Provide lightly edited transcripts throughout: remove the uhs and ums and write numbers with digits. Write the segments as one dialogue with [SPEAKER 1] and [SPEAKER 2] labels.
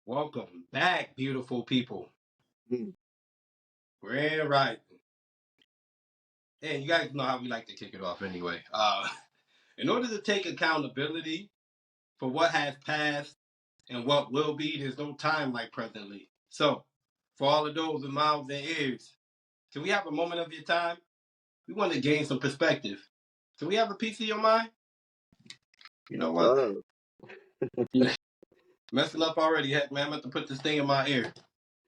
[SPEAKER 1] Welcome back, beautiful people.
[SPEAKER 2] Mm.
[SPEAKER 1] Grand right. And you guys know how we like to kick it off anyway. In order to take accountability for what has passed and what will be, there's no time like presently. So, for all of those with mouths and ears, can we have a moment of your time? We want to gain some perspective. Can we have a piece of your mind? You know what?
[SPEAKER 2] Oh,
[SPEAKER 1] Messing up already, heck, man. I'm about to put this thing in my ear.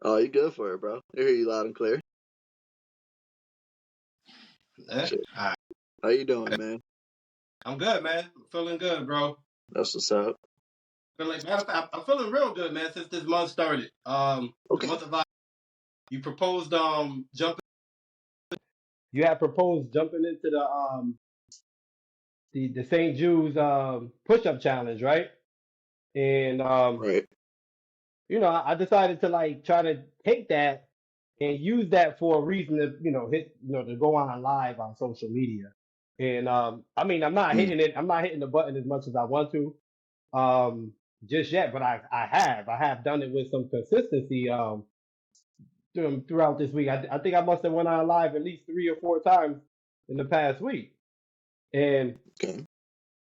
[SPEAKER 2] oh, you good for it, bro. I hear you loud and clear.
[SPEAKER 1] Eh?
[SPEAKER 2] Shit.
[SPEAKER 1] All right.
[SPEAKER 2] How you doing, man?
[SPEAKER 1] I'm good, man. I'm feeling good, bro.
[SPEAKER 2] That's what's up.
[SPEAKER 1] Matter of fact, I'm feeling real good, man, since this month started. The
[SPEAKER 2] Okay.
[SPEAKER 1] month of you proposed jumping. You had proposed jumping into the St. Jude's push up challenge, right? And
[SPEAKER 2] Right.
[SPEAKER 1] I decided to like try to take that and use that for a reason to hit to go on live on social media. And I mean
[SPEAKER 2] Mm.
[SPEAKER 1] I'm not hitting the button as much as I want to um just yet, but I have done it with some consistency throughout this week. I think I must have went on live at least 3 or 4 times in the past week. And
[SPEAKER 2] Okay.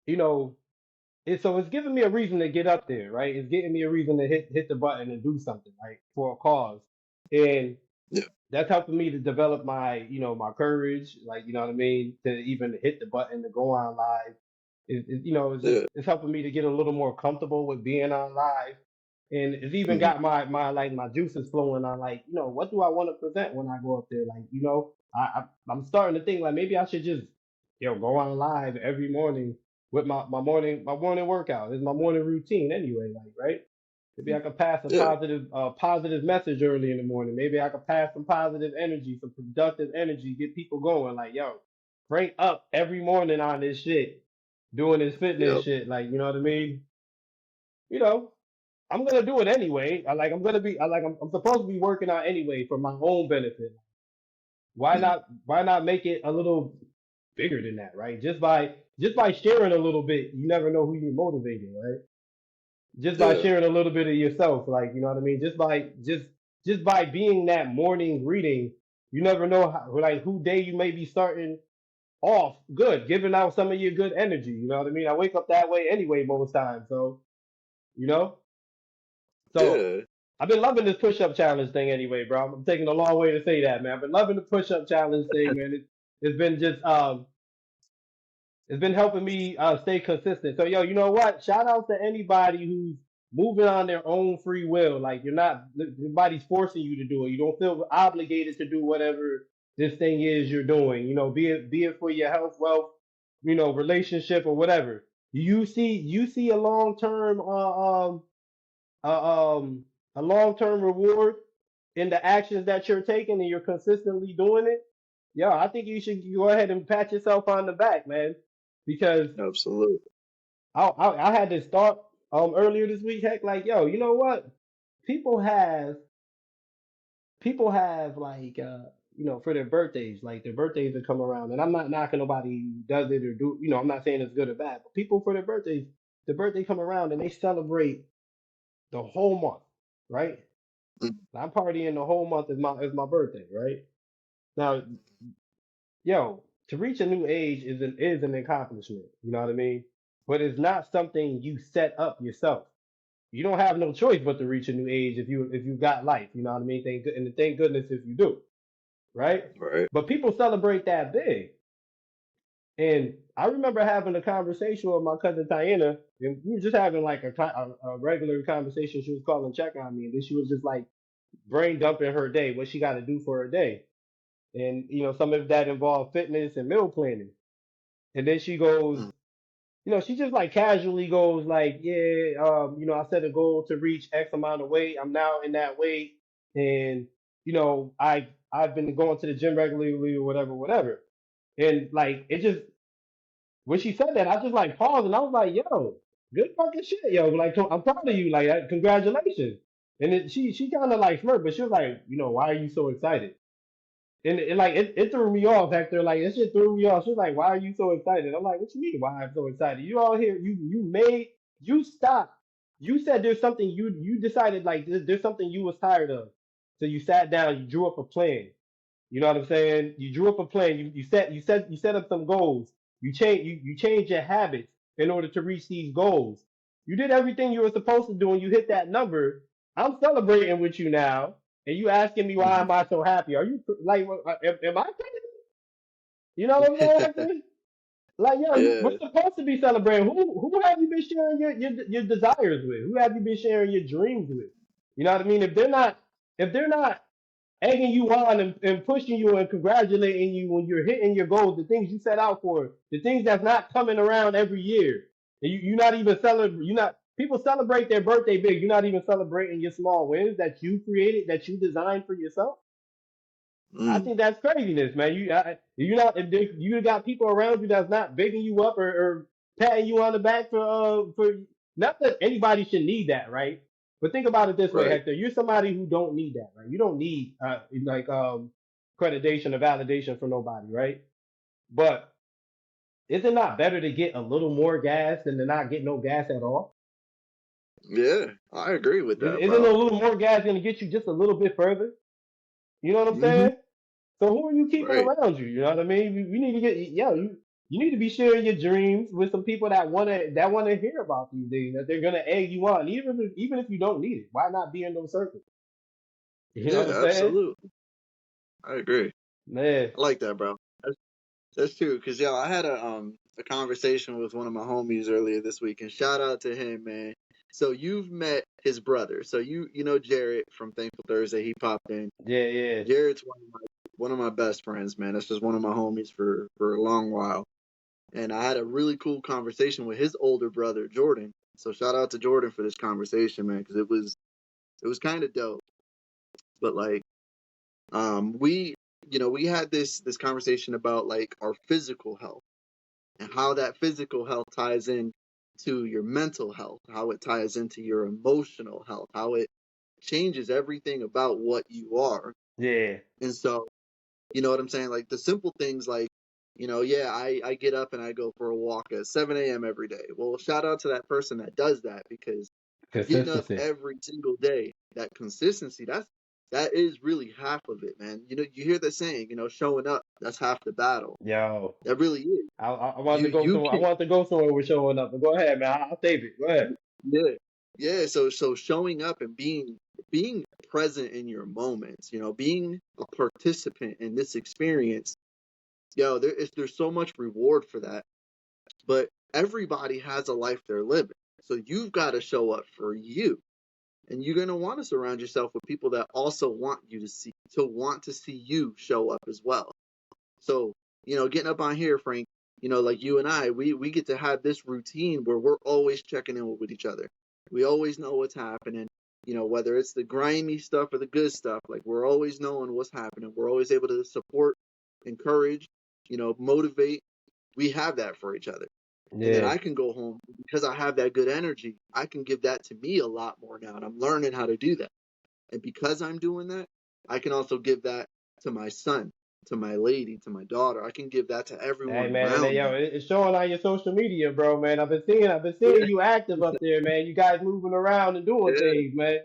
[SPEAKER 1] you know, it's giving me a reason to get up there, right? It's getting me a reason to hit the button and do something, right, for a cause. And
[SPEAKER 2] Yeah.
[SPEAKER 1] that's helping me to develop my courage, like, you know what I mean, to even hit the button to go on live.
[SPEAKER 2] Yeah.
[SPEAKER 1] It's helping me to get a little more comfortable with being on live. And it's even
[SPEAKER 2] Mm.
[SPEAKER 1] got my juices flowing on, like, what do I want to present when I go up there? Like, I'm starting to think like maybe I should just, go on live every morning with my morning workout. It's my morning routine anyway, like, right? Maybe I could pass a
[SPEAKER 2] Yeah.
[SPEAKER 1] positive message early in the morning. Maybe I could pass some positive energy, some productive energy, get people going. Like, yo, crank up every morning on this shit, doing this fitness
[SPEAKER 2] Yep.
[SPEAKER 1] shit. Like, you know what I mean? You know, I'm gonna do it anyway. I'm supposed to be working out anyway for my own benefit. Why
[SPEAKER 2] Mm.
[SPEAKER 1] not? Why not make it a little bigger than that, right? Just by sharing a little bit, you never know who you're motivating, right? Just by
[SPEAKER 2] Yeah.
[SPEAKER 1] sharing a little bit of yourself, like, you know what I mean, just by being that morning greeting, you never know like who day you may be starting off good, giving out some of your good energy. You know what I mean? I wake up that way anyway most times, so you know. So
[SPEAKER 2] Yeah.
[SPEAKER 1] I've been loving this push-up challenge thing anyway, bro. I'm taking a long way to say that, man. I've been loving the push-up challenge thing, man. It's been just it's been helping me stay consistent. So, yo, you know what? Shout out to anybody who's moving on their own free will. Like, nobody's forcing you to do it. You don't feel obligated to do whatever this thing is you're doing. Be it for your health, wealth, relationship or whatever. You see uh, um a long term reward in the actions that you're taking and you're consistently doing it. Yeah, I think you should go ahead and pat yourself on the back, man, because
[SPEAKER 2] Absolutely.
[SPEAKER 1] I had this thought earlier this week. Heck, like, yo, you know what? People have people have like for their birthdays, like their birthdays that come around, and I'm not knocking nobody who does it or do. I'm not saying it's good or bad, but people for their birthdays, the birthday come around and they celebrate the whole month, right?
[SPEAKER 2] Mm.
[SPEAKER 1] I'm partying the whole month is my birthday, right? Now, yo, to reach a new age is an accomplishment. You know what I mean? But it's not something you set up yourself. You don't have no choice but to reach a new age if you got life. You know what I mean? Thank goodness if you do, right?
[SPEAKER 2] Right.
[SPEAKER 1] But people celebrate that big. And I remember having a conversation with my cousin Tiana, and we were just having like a regular conversation. She was calling check on me, and then she was just like brain dumping her day, what she got to do for her day. And some of that involved fitness and meal planning. And then she goes,
[SPEAKER 2] Mm.
[SPEAKER 1] she just like casually goes like, yeah, I set a goal to reach X amount of weight. I'm now in that weight, and I've been going to the gym regularly or whatever, whatever. And like it just when she said that, I just like paused and I was like, yo, good fucking shit, yo. Like I'm proud of you, like congratulations. And she kind of like smirked, but she was like, why are you so excited? And it threw me off, Hector. Like that shit threw me off. She was like, "Why are you so excited?" I'm like, "What you mean? Why I'm so excited? You all here? You stopped. you said there's something you decided like there's something you was tired of. So you sat down, you drew up a plan. You know what I'm saying? You drew up a plan. You set up some goals. You change your habits in order to reach these goals. You did everything you were supposed to do and you hit that number. I'm celebrating with you now, and you asking me why
[SPEAKER 2] Mhm.
[SPEAKER 1] am I so happy? Are you like am I crazy? You know what I'm saying, Hector? Like, yo, we're
[SPEAKER 2] Yeah.
[SPEAKER 1] supposed to be celebrating. Who have you been sharing your desires with? Who have you been sharing your dreams with? You know what I mean? If they're not egging you on and pushing you and congratulating you when you're hitting your goals, the things you set out for, the things that's not coming around every year. And you're not even celebrating. You're not. People celebrate their birthday big. You're not even celebrating your small wins that you created, that you designed for yourself. I
[SPEAKER 2] Mm.
[SPEAKER 1] think that's craziness, man. You not if you got people around you that's not bigging you up or patting you on the back for not that anybody should need that, right? But think about it this way,
[SPEAKER 2] Right.
[SPEAKER 1] Hector. You're somebody who don't need that, right? You don't need like accreditation or validation from nobody, right? But is it not better to get a little more gas than to not get no gas at all?
[SPEAKER 2] Yeah. I agree with that,
[SPEAKER 1] Isn't a
[SPEAKER 2] bro.
[SPEAKER 1] little more gas going to get you just a little bit further? You know what I'm
[SPEAKER 2] Hmm.
[SPEAKER 1] saying? So who are you keeping
[SPEAKER 2] Right.
[SPEAKER 1] around you? You know what I mean? We need to get you need to be sharing your dreams with some people that wanna hear about these things that they're gonna egg you on, even if you don't need it. Why not be in those circles? You know what I'm
[SPEAKER 2] Yeah,
[SPEAKER 1] saying?
[SPEAKER 2] absolutely. I agree.
[SPEAKER 1] Man,
[SPEAKER 2] I like that, bro. That's true. Cause yo, I had a conversation with one of my homies earlier this week, and shout out to him, man. So you've met his brother. So you know Jared from Thankful Thursday. He popped in.
[SPEAKER 1] yeah, yeah,
[SPEAKER 2] Jared's one of my best friends, man. That's just one of my homies for a long while. And I had a really cool conversation with his older brother, Jordan. So shout out to Jordan for this conversation, man, because it was kind of dope. But like, we we had this conversation about like our physical health and how that physical health ties in to your mental health, how it ties into your emotional health, how it changes everything about what you are.
[SPEAKER 1] yeah.
[SPEAKER 2] And so, you know what I'm saying? Like the simple things like, yeah, I get up and I go for a walk at 7 a.m. every day. Well, shout out to that person that does that because getting up
[SPEAKER 1] Consistency.
[SPEAKER 2] every single day, that consistency, that is really half of it, man. You hear the saying, showing up, that's half the battle.
[SPEAKER 1] Yo,
[SPEAKER 2] That really is.
[SPEAKER 1] I wanted
[SPEAKER 2] You
[SPEAKER 1] to go
[SPEAKER 2] you
[SPEAKER 1] somewhere. I
[SPEAKER 2] can
[SPEAKER 1] wanted to go somewhere with showing up. But go ahead, man. I'll take it. Go ahead.
[SPEAKER 2] Yeah. Yeah, so showing up and being present in your moments, being a participant in this experience, there's so much reward for that. But everybody has a life they're living. So you've got to show up for you. And you're gonna want to surround yourself with people that also want to see you show up as well. So, getting up on here, Frank, like you and I, we get to have this routine where we're always checking in with each other. We always know what's happening, whether it's the grimy stuff or the good stuff, like we're always knowing what's happening. We're always able to support, encourage, motivate. We have that for each other. And then
[SPEAKER 1] Yeah.
[SPEAKER 2] I can go home because I have that good energy. I can give that to me a lot more now. And I'm learning how to do that. And because I'm doing that, I can also give that to my son, to my lady, to my daughter. I can give that to
[SPEAKER 1] Hey
[SPEAKER 2] everyone
[SPEAKER 1] man, and
[SPEAKER 2] around
[SPEAKER 1] yo,
[SPEAKER 2] me.
[SPEAKER 1] it's showing on your social media, bro, man. I've been seeing
[SPEAKER 2] Yeah,
[SPEAKER 1] you active up there, man. You guys moving around and doing
[SPEAKER 2] yeah.
[SPEAKER 1] things, man.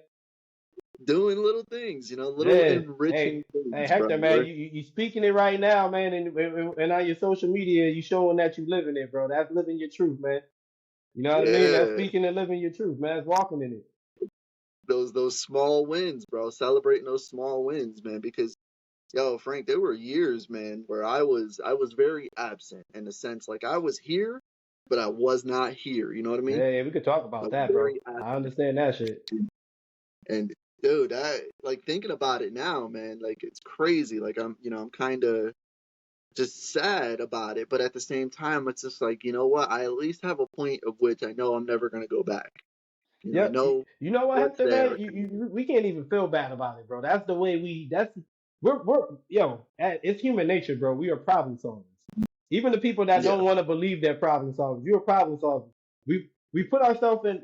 [SPEAKER 2] Doing little things, little
[SPEAKER 1] Yeah.
[SPEAKER 2] enriching
[SPEAKER 1] Hey,
[SPEAKER 2] things, bro.
[SPEAKER 1] Hector, man, you speaking it right now, man, and on your social media, you showing that you living it, bro. That's living your truth, man. You know what I mean? That's
[SPEAKER 2] Yeah,
[SPEAKER 1] speaking and living your truth, man. That's walking in it.
[SPEAKER 2] those small wins, bro. Celebrating those small wins, man. Because yo, Frank, there were years, man, where I was very absent in the sense like I was here, but I was not here. You know what I mean?
[SPEAKER 1] Hey, we could talk
[SPEAKER 2] I
[SPEAKER 1] about
[SPEAKER 2] was
[SPEAKER 1] that, bro.
[SPEAKER 2] very
[SPEAKER 1] I
[SPEAKER 2] absent.
[SPEAKER 1] understand that shit.
[SPEAKER 2] And dude, I like thinking about it now, man. Like it's crazy. Like I'm kind of just sad about it, but at the same time, it's just like what? I at least have a point of which I know I'm never gonna go back. I
[SPEAKER 1] Yep.
[SPEAKER 2] know
[SPEAKER 1] You know what,
[SPEAKER 2] what's
[SPEAKER 1] Hector, man?
[SPEAKER 2] there.
[SPEAKER 1] We can't even feel bad about it, bro. That's the way it's human nature, bro. We are problem solvers. Even the people that
[SPEAKER 2] Yeah.
[SPEAKER 1] don't want to believe they're problem solvers, you're a problem solver. We put ourselves in,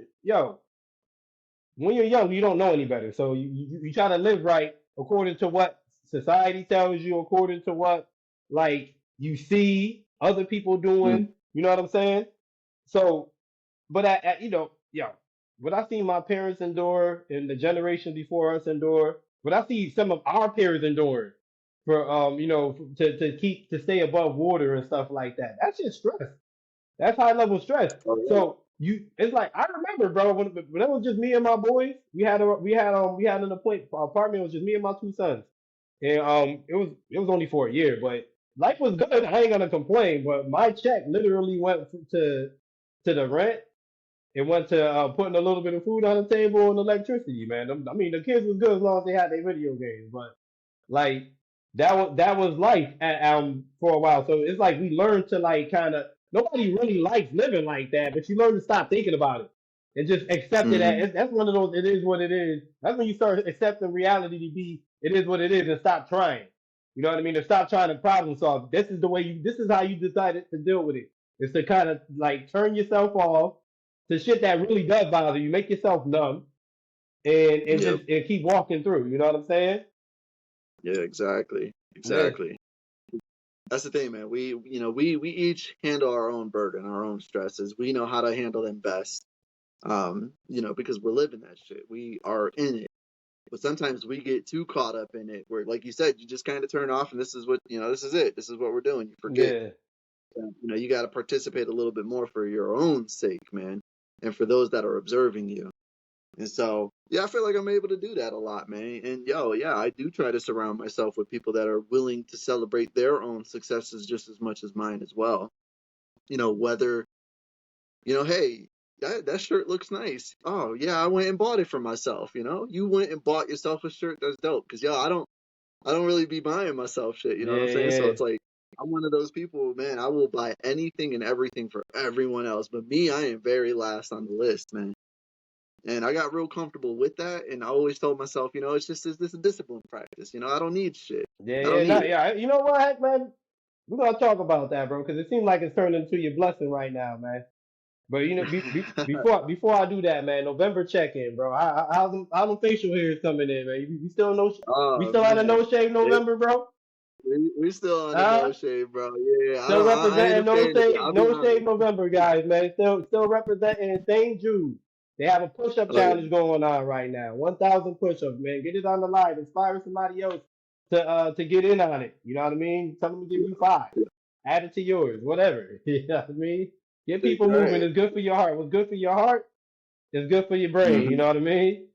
[SPEAKER 1] when you're young, you don't know any better. So you try to live right according to what society tells you, according to what like you see other people
[SPEAKER 2] Mm.
[SPEAKER 1] doing. You know what I'm saying? So, but what I see my parents endure and the generation before us endure, what I see some of our peers enduring for to stay above water and stuff like that. That's just stress. That's high level stress.
[SPEAKER 2] Oh, yeah.
[SPEAKER 1] So it's like I remember, bro, when it was just me and my boys, we had an apartment. It was just me and my two sons, and it was only for a year, but life was good. I ain't gonna complain. But my check literally went to the rent. It went to putting a little bit of food on the table and electricity, man. I mean, the kids was good as long as they had their video games, but like that was life for a while. So it's like we learned to like kind of nobody really likes living like that, but you learn to stop thinking about it and just accept it.
[SPEAKER 2] Mm-hmm.
[SPEAKER 1] That's one of those. It is what it is. That's when you start accepting reality to be. It is what it is, and stop trying. You know what I mean? To stop trying to problem solve. This is the way you. This is how you decided to deal with it. Is to kind of like turn yourself off to shit that really does bother you. Make yourself numb and
[SPEAKER 2] Yep.
[SPEAKER 1] just and keep walking through. You know what I'm saying?
[SPEAKER 2] Yeah, exactly.
[SPEAKER 1] Yeah.
[SPEAKER 2] Exactly. That's the thing, man. We each handle our own burden, our own stresses. We know how to handle them best. Because we're living that shit. We are in it. But sometimes we get too caught up in it where, like you said, you just kind of turn off and this is what, this is it. This is what we're doing. You forget.
[SPEAKER 1] Yeah.
[SPEAKER 2] You got to participate a little bit more for your own sake, man. And for those that are observing you. And so, yeah, I feel like I'm able to do that a lot, man. And yeah, I do try to surround myself with people that are willing to celebrate their own successes just as much as mine as well. Whether, hey, that shirt looks nice. Oh, yeah, I went and bought it for myself, You went and bought yourself a shirt, that's dope. Cause I don't really be buying myself shit, you know what I'm saying? So
[SPEAKER 1] Yeah.
[SPEAKER 2] it's like I'm one of those people, man, I will buy anything and everything for everyone else. But me, I am very last on the list, man. And I got real comfortable with that. And I always told myself, it's a discipline practice. I don't need shit.
[SPEAKER 1] Yeah.
[SPEAKER 2] I don't
[SPEAKER 1] Yeah.
[SPEAKER 2] need
[SPEAKER 1] No,
[SPEAKER 2] it.
[SPEAKER 1] yeah. You know what, heck, man? We're gonna talk about that, bro, because it seems like it's turned into your blessing right now, man. But before I do that, man, November check in, bro. How's them facial hairs coming in, man? We still we
[SPEAKER 2] Oh,
[SPEAKER 1] still on a
[SPEAKER 2] man.
[SPEAKER 1] no shave
[SPEAKER 2] It,
[SPEAKER 1] November, bro?
[SPEAKER 2] we still on the no
[SPEAKER 1] Huh?
[SPEAKER 2] shade, bro. Yeah,
[SPEAKER 1] Still
[SPEAKER 2] I ain't a
[SPEAKER 1] representing
[SPEAKER 2] fan of it. I'll be
[SPEAKER 1] no shave
[SPEAKER 2] honest.
[SPEAKER 1] November, guys, man. Still representing St. Jude. They have a push-up
[SPEAKER 2] Oh, yeah.
[SPEAKER 1] challenge going on right now. 1,000 push-ups, man. Get it on the live. Inspire somebody else to get in on it. You know what I mean? Tell them to give you 5. Add it to yours, whatever. You know what I mean? Get
[SPEAKER 2] Yeah,
[SPEAKER 1] people moving.
[SPEAKER 2] right.
[SPEAKER 1] It's good for your heart. What's good for your heart is good for your brain. You
[SPEAKER 2] Hmm.
[SPEAKER 1] know what I mean?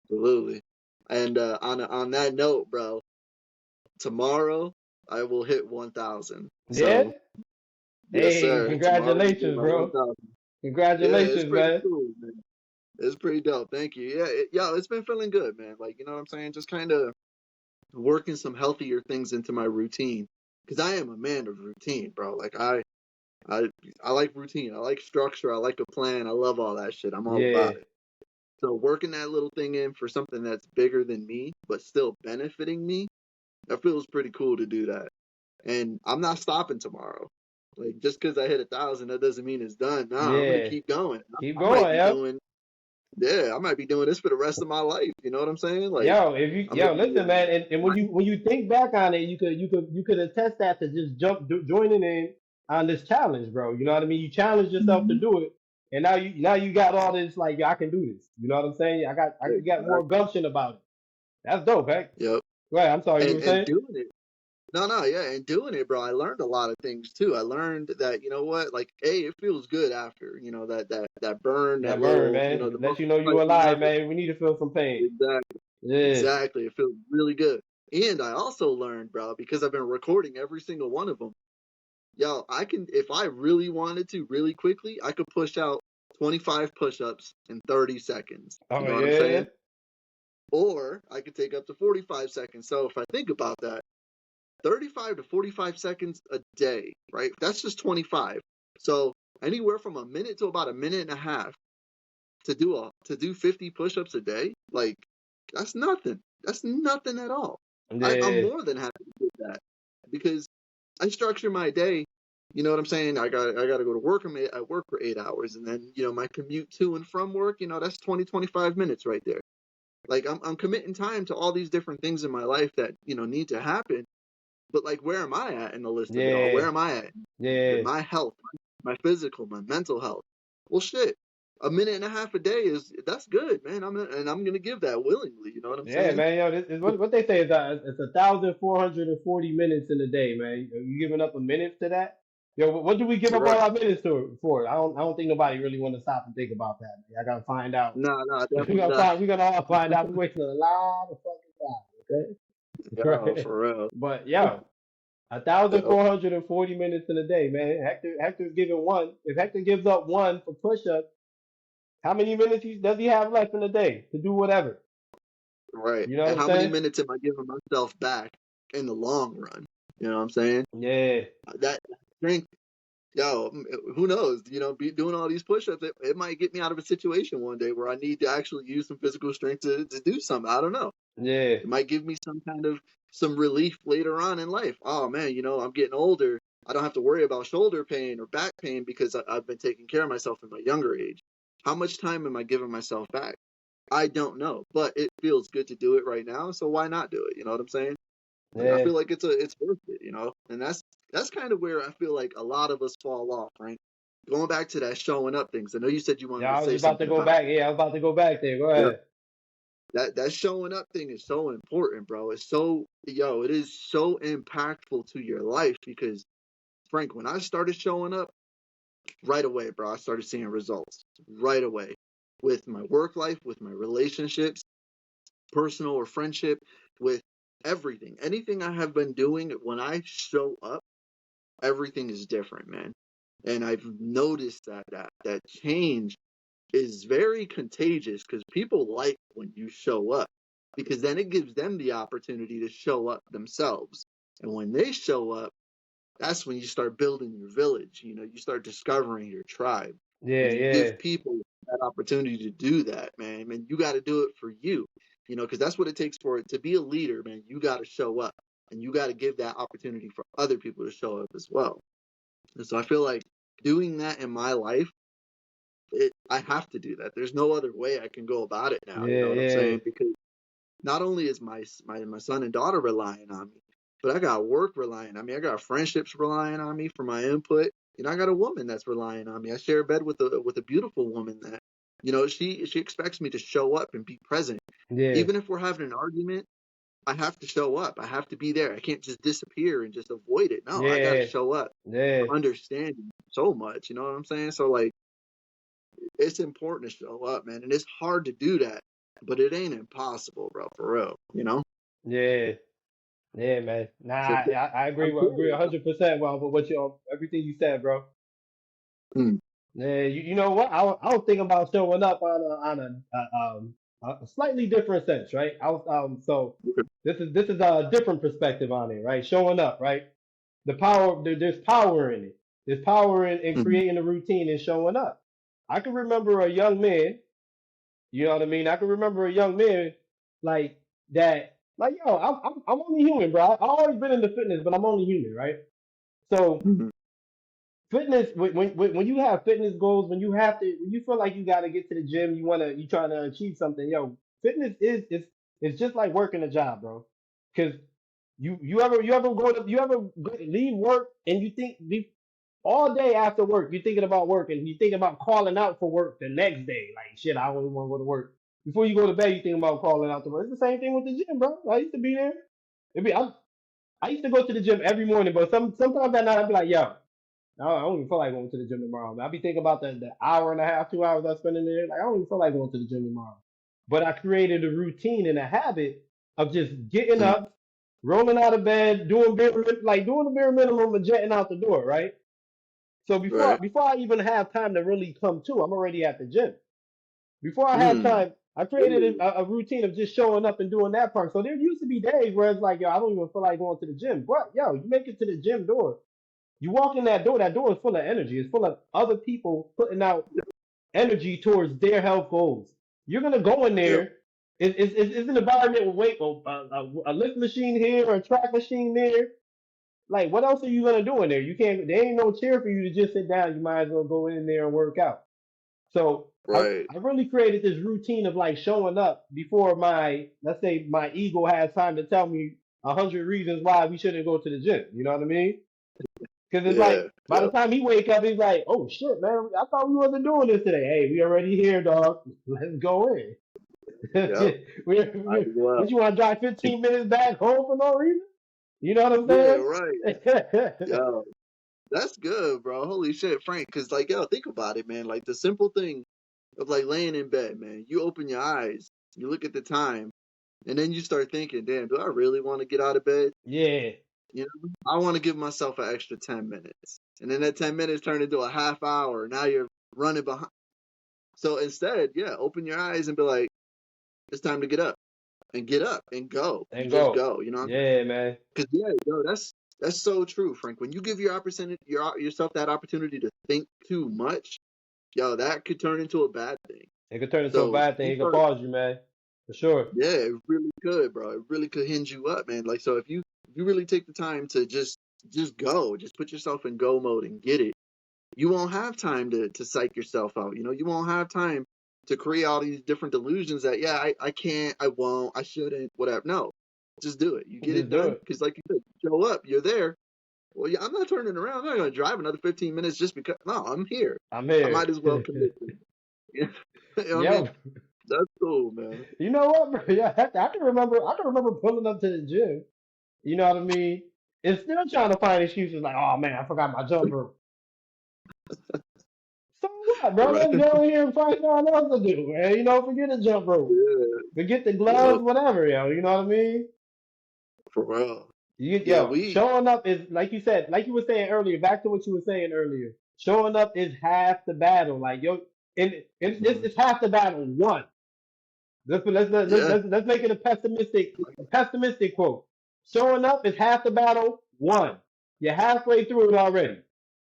[SPEAKER 2] Absolutely. And on that note, bro, tomorrow I will hit 1,000.
[SPEAKER 1] Yeah.
[SPEAKER 2] So yes,
[SPEAKER 1] Hey,
[SPEAKER 2] sir. Tomorrow will be
[SPEAKER 1] congratulations,
[SPEAKER 2] my
[SPEAKER 1] bro.
[SPEAKER 2] 1,000. Yeah, it's
[SPEAKER 1] Congratulations,
[SPEAKER 2] pretty
[SPEAKER 1] man.
[SPEAKER 2] cool, man. It's pretty dope. Thank you. Yeah, it's been feeling good, man. Like, you know what I'm saying? Just kind of working some healthier things into my routine. Because I am a man of routine, bro. Like, I, I like routine. I like structure. I like a plan. I love all that shit. I'm all
[SPEAKER 1] Yeah.
[SPEAKER 2] about it. So working that little thing in for something that's bigger than me, but still benefiting me, that feels pretty cool to do that. And I'm not stopping tomorrow. Like, just because I hit 1,000, that doesn't mean it's done. No, I'm gonna
[SPEAKER 1] Yeah.
[SPEAKER 2] keep going.
[SPEAKER 1] Keep
[SPEAKER 2] I might
[SPEAKER 1] going,
[SPEAKER 2] be
[SPEAKER 1] yo.
[SPEAKER 2] doing, yeah, I might be doing this for the rest of my life. You know what I'm saying? Like, I'm gonna
[SPEAKER 1] Yo,
[SPEAKER 2] be,
[SPEAKER 1] listen, man, and when you think back on it, you could attest that to just joining in on this challenge, bro. You know what I mean? You challenge yourself to
[SPEAKER 2] Mhm.
[SPEAKER 1] do it, and now you got all this like, yeah, I can do this. You know what I'm saying? I got more
[SPEAKER 2] Exactly.
[SPEAKER 1] gumption about it. That's dope, heck.
[SPEAKER 2] Yep.
[SPEAKER 1] Right, I'm sorry, you were
[SPEAKER 2] And
[SPEAKER 1] saying?
[SPEAKER 2] doing it. No, yeah, and doing it, bro. I learned a lot of things too. I learned that what, like, it feels good after, that burn, that
[SPEAKER 1] That burn,
[SPEAKER 2] little,
[SPEAKER 1] man.
[SPEAKER 2] the
[SPEAKER 1] Let
[SPEAKER 2] muscle
[SPEAKER 1] you know you
[SPEAKER 2] tightening
[SPEAKER 1] alive,
[SPEAKER 2] up.
[SPEAKER 1] man. We need to feel some pain.
[SPEAKER 2] Exactly.
[SPEAKER 1] Yeah.
[SPEAKER 2] Exactly. It feels really good. And I also learned, bro, because I've been recording every single one of them. Yo, if I really wanted to, really quickly, I could push out 25 push-ups in 30 seconds. You
[SPEAKER 1] Oh
[SPEAKER 2] know what I'm
[SPEAKER 1] yeah.
[SPEAKER 2] saying? Or I could take up to 45 seconds. So if I think about that, 35 to 45 seconds a day, right? That's just 25. So anywhere from a minute to about a minute and a half to do 50 push-ups a day, like, that's nothing. That's nothing at all. I'm
[SPEAKER 1] Yeah.
[SPEAKER 2] more than happy to do that because I structure my day. You know what I'm saying? I got to go to work. I work for 8 hours, and then my commute to and from work. That's 20-25 minutes right there. Like, I'm committing time to all these different things in my life that need to happen. But, like, where am I at in the list of it all?
[SPEAKER 1] Yeah.
[SPEAKER 2] Where am I at with
[SPEAKER 1] Yeah.
[SPEAKER 2] my health, my physical, my mental health? Well, shit. a minute and a half a day that's good, man. I'm gonna give that willingly. You know what I'm
[SPEAKER 1] Yeah,
[SPEAKER 2] saying?
[SPEAKER 1] man. Yo, this is what they say is it's 1,440 minutes in a day, man. You giving up a minute to that? Yo, what do we give up all
[SPEAKER 2] Right.
[SPEAKER 1] our minutes for? I don't think nobody really want to stop and think about that. Man. I gotta find out.
[SPEAKER 2] No, no,
[SPEAKER 1] We
[SPEAKER 2] definitely
[SPEAKER 1] gotta
[SPEAKER 2] not.
[SPEAKER 1] find. We gotta all find out. We wasting a lot of fucking time. Okay,
[SPEAKER 2] Yo,
[SPEAKER 1] right?
[SPEAKER 2] for real.
[SPEAKER 1] But yo, a thousand
[SPEAKER 2] Yep.
[SPEAKER 1] four hundred and forty minutes in a day, man. Hector's giving one. If Hector gives up one for push-ups, how many minutes does he have left in the day to do whatever?
[SPEAKER 2] Right.
[SPEAKER 1] You know what
[SPEAKER 2] And
[SPEAKER 1] I'm
[SPEAKER 2] how many
[SPEAKER 1] saying?
[SPEAKER 2] minutes am I giving myself back in the long run? You know what I'm saying?
[SPEAKER 1] Yeah,
[SPEAKER 2] That strength, yo, who knows? You know, be doing all these push-ups, it might get me out of a situation one day where I need to actually use some physical strength to do something. I don't know.
[SPEAKER 1] yeah,
[SPEAKER 2] It might give me some relief later on in life. Oh man, you know, I'm getting older. I don't have to worry about shoulder pain or back pain because I've been taking care of myself in my younger age. How much time am I giving myself back? I don't know, but it feels good to do it right now, so why not do it? You know what I'm saying? Like I
[SPEAKER 1] yeah.
[SPEAKER 2] feel like it's worth it, you know? And that's kind of where I feel like a lot of us fall off, right? Going back to that showing up things. I know you said you wanted
[SPEAKER 1] Yeah,
[SPEAKER 2] to
[SPEAKER 1] I was
[SPEAKER 2] say
[SPEAKER 1] about to
[SPEAKER 2] something
[SPEAKER 1] go
[SPEAKER 2] about
[SPEAKER 1] back. Yeah, I was about to go back there. Go
[SPEAKER 2] it.
[SPEAKER 1] ahead.
[SPEAKER 2] That showing up thing is so important, bro. It is so impactful to your life because Frank, when I started showing up right away, bro, I started seeing results right away with my work life, with my relationships, personal or friendship, with everything. Anything I have been doing, when I show up, everything is different, man. And I've noticed that change is very contagious because people like when you show up because then it gives them the opportunity to show up themselves. And when they show up, that's when you start building your village. You know, you start discovering your tribe.
[SPEAKER 1] Yeah,
[SPEAKER 2] When you
[SPEAKER 1] yeah,
[SPEAKER 2] give people that opportunity to do that, man, you got to do it for you, you know, because that's what it takes for it to be a leader, man. You got to show up and you got to give that opportunity for other people to show up as well. And so I feel like doing that in my life, I have to do that. There's no other way I can go about it now. You know
[SPEAKER 1] yeah,
[SPEAKER 2] what I'm
[SPEAKER 1] yeah,
[SPEAKER 2] saying? Because not only is my son and daughter relying on me, but I got work relying on me. I got friendships relying on me for my input. You know, I got a woman that's relying on me. I share a bed with a beautiful woman that, you know, she expects me to show up and be present.
[SPEAKER 1] yeah,
[SPEAKER 2] Even if we're having an argument, I have to show up. I have to be there. I can't just disappear and just avoid it. No, I got to
[SPEAKER 1] yeah,
[SPEAKER 2] show up.
[SPEAKER 1] yeah,
[SPEAKER 2] Understand so much. You know what I'm saying? So like it's important to show up, man. And it's hard to do that, but it ain't impossible, bro, for real, you know?
[SPEAKER 1] yeah, yeah, man. Nah,
[SPEAKER 2] So
[SPEAKER 1] I agree.
[SPEAKER 2] I'm
[SPEAKER 1] Agree
[SPEAKER 2] curious.
[SPEAKER 1] 100%. Well, with what you everything you said, bro.
[SPEAKER 2] Mm,
[SPEAKER 1] Yeah, you know what? I was thinking about showing up on a slightly different sense, right? I was so
[SPEAKER 2] okay.
[SPEAKER 1] this is a different perspective on it, right? Showing up, right? There's power in it. There's power in
[SPEAKER 2] Mm,
[SPEAKER 1] creating a routine and showing up. I can remember a young man, you know what I mean? I can remember a young man like that, like yo, I'm only human, bro. I've always been into fitness, but I'm only human, right? So
[SPEAKER 2] mm,
[SPEAKER 1] fitness when you have fitness goals, when you feel like you got to get to the gym, you trying to achieve something, yo, fitness is just like working a job, bro. Because you ever leave work and you think all day after work you're thinking about work and you thinking about calling out for work the next day, like shit, I don't even want to go to work. Before you go to bed you think about calling out to work. It's the same thing with the gym, bro. I used to be there. I used to go to the gym every morning, but sometimes that night I'd be like, yo, I don't even feel like going to the gym tomorrow. I'll be thinking about the hour and a half, 2 hours I spend in there. Like I don't even feel like going to the gym tomorrow. But I created a routine and a habit of just getting
[SPEAKER 2] mm,
[SPEAKER 1] up, rolling out of bed, doing the bare minimum and jetting out the door, right? So before
[SPEAKER 2] right.
[SPEAKER 1] before I even have time to really come to, I'm already at the gym. Before I had
[SPEAKER 2] Mm,
[SPEAKER 1] time, I created a routine of just showing up and doing that part. So there used to be days where it's like, yo, I don't even feel like going to the gym. But yo, you make it to the gym door. You walk in that door is full of energy. It's full of other people putting out energy towards their health goals. You're gonna go in
[SPEAKER 2] yep.
[SPEAKER 1] there. It's an environment with weight, a lift machine here or a track machine there. Like, what else are you gonna do in there? You can't. There ain't no chair for you to just sit down. You might as well go in there and work out. So
[SPEAKER 2] Right.
[SPEAKER 1] I really created this routine of like showing up before let's say my ego has time to tell me 100 reasons why we shouldn't go to the gym. You know what I mean? Because it's
[SPEAKER 2] Yeah.
[SPEAKER 1] like by the
[SPEAKER 2] Yep.
[SPEAKER 1] time he wake up, he's like, "Oh shit, man! I thought we wasn't doing this today. Hey, we already here, dog. Let's go in."
[SPEAKER 2] Yep. I as well.
[SPEAKER 1] What you want to drive 15 minutes back home for no reason? You know what I'm
[SPEAKER 2] Yeah.
[SPEAKER 1] saying?
[SPEAKER 2] Right. Yo, that's good, bro. Holy shit, Frank. Because like, yo, think about it, man. Like the simple thing of like laying in bed, man. You open your eyes, you look at the time, and then you start thinking, damn, do I really want to get out of bed?
[SPEAKER 1] Yeah,
[SPEAKER 2] You know, I want to give myself an extra 10 minutes. And then that 10 minutes turned into a half hour. Now you're running behind. So instead, yeah, open your eyes and be like, it's time to get up and go. You
[SPEAKER 1] and
[SPEAKER 2] just
[SPEAKER 1] go.
[SPEAKER 2] go, you know?
[SPEAKER 1] Yeah, man.
[SPEAKER 2] Because, yeah, yo, that's so true, Frank. When you give yourself that opportunity to think too much, yo, that could turn into a bad thing.
[SPEAKER 1] It could turn into a
[SPEAKER 2] So
[SPEAKER 1] bad thing.
[SPEAKER 2] you
[SPEAKER 1] It could
[SPEAKER 2] start,
[SPEAKER 1] pause you, man. For sure.
[SPEAKER 2] yeah, it really could, bro. It really could hinge you up, man. Like, so if you really take the time to just go, just put yourself in go mode and get it, you won't have time to psych yourself out. You know, you won't have time to create all these different delusions that, yeah, I can't, I won't, I shouldn't, whatever. No, just do it. You get it
[SPEAKER 1] Just do
[SPEAKER 2] done.
[SPEAKER 1] it.
[SPEAKER 2] Because, like you said, you show up, you're there. Well, yeah, I'm not turning around. I'm not going to drive another 15 minutes just because. No, I'm here.
[SPEAKER 1] I'm
[SPEAKER 2] I
[SPEAKER 1] here.
[SPEAKER 2] might as well commit. You know what I mean?
[SPEAKER 1] Yo,
[SPEAKER 2] That's cool, man.
[SPEAKER 1] you know what, bro? Yeah, I can remember. I can remember pulling up to the gym. You know what I mean? And still trying to find excuses like, "Oh man, I forgot my jump rope." So what, bro?
[SPEAKER 2] Right?
[SPEAKER 1] Let's go in here and find something else to do, man. You know, forget the jump rope,
[SPEAKER 2] Yeah.
[SPEAKER 1] forget the gloves,
[SPEAKER 2] Yep.
[SPEAKER 1] whatever, yo. You know what I mean?
[SPEAKER 2] For real. Yeah,
[SPEAKER 1] Yo,
[SPEAKER 2] we.
[SPEAKER 1] showing up is like you said, like you were saying earlier. Back to what you were saying earlier. Showing up is half the battle. Like yo, and
[SPEAKER 2] Mhm.
[SPEAKER 1] it's half the battle. One.
[SPEAKER 2] Yeah.
[SPEAKER 1] Let's make it a pessimistic quote. Showing up is half the battle. One. You're halfway through it already.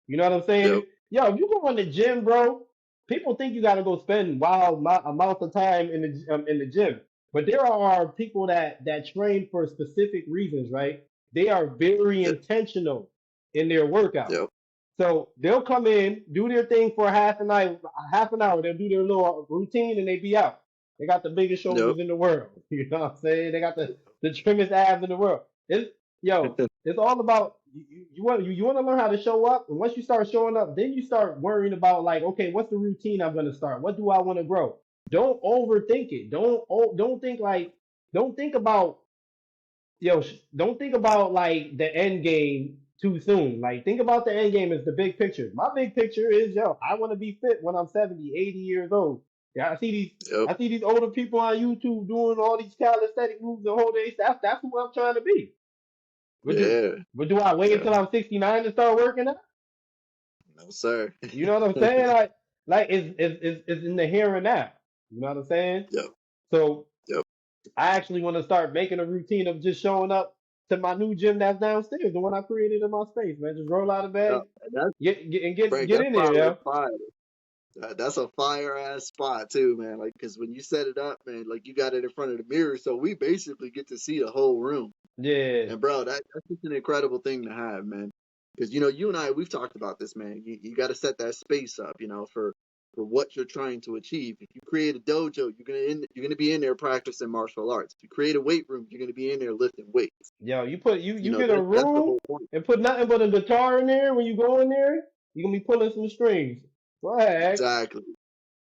[SPEAKER 1] You know what I'm
[SPEAKER 2] Yep.
[SPEAKER 1] saying? Yo, if you go in the gym, bro, people think you got to go spend wild amounts of time in the gym. But there are people that train for specific reasons, right? They are very
[SPEAKER 2] Yep.
[SPEAKER 1] intentional in their workout.
[SPEAKER 2] Yep.
[SPEAKER 1] So they'll come in, do their thing for half an hour. They'll do their little routine and they be out. They got the biggest
[SPEAKER 2] Yep.
[SPEAKER 1] shoulders in the world. You know what I'm saying? They got the trimmest abs in the world. It's, yo, it's all about you want to learn how to show up, and once you start showing up, then you start worrying about like, okay, what's the routine I'm gonna start? What do I want to grow? Don't overthink it. Don't think like don't think about don't think about like the end game too soon. Like think about the end game as the big picture. My big picture is I want to be fit when I'm 70, 80 years old. Yeah,
[SPEAKER 2] Yep.
[SPEAKER 1] I see these older people on YouTube doing all these calisthenic moves the whole day. That's who I'm trying to be. But do
[SPEAKER 2] Yeah.
[SPEAKER 1] but do I wait
[SPEAKER 2] Yeah.
[SPEAKER 1] until I'm 69 to start working out?
[SPEAKER 2] No, sir.
[SPEAKER 1] You know what I'm saying? Like it's in the here and now. You know what I'm saying?
[SPEAKER 2] Yep.
[SPEAKER 1] So
[SPEAKER 2] Yep.
[SPEAKER 1] I actually want to start making a routine of just showing up to my new gym that's downstairs, the one I created in my space, man. Just roll out of
[SPEAKER 2] Yeah.
[SPEAKER 1] bed,
[SPEAKER 2] And that's Frank.
[SPEAKER 1] get
[SPEAKER 2] That's
[SPEAKER 1] in there,
[SPEAKER 2] probably a
[SPEAKER 1] yo.
[SPEAKER 2] fire. That's a fire ass spot too, man. Like, cause when you set it up, man, like you got it in front of the mirror, so we basically get to see the whole room.
[SPEAKER 1] Yeah,
[SPEAKER 2] And bro, that's just an incredible thing to have, man. Because you know, you and I, we've talked about this, man. You got to set that space up, you know, for what you're trying to achieve. If you create a dojo, you're gonna be in there practicing martial arts. If you create a weight room, you're gonna be in there lifting weights.
[SPEAKER 1] yo,
[SPEAKER 2] You
[SPEAKER 1] you
[SPEAKER 2] know,
[SPEAKER 1] get a
[SPEAKER 2] that's the
[SPEAKER 1] room
[SPEAKER 2] whole point.
[SPEAKER 1] and put nothing but a guitar in there. When you go in there, you gonna be pulling some strings. Swag.
[SPEAKER 2] Exactly.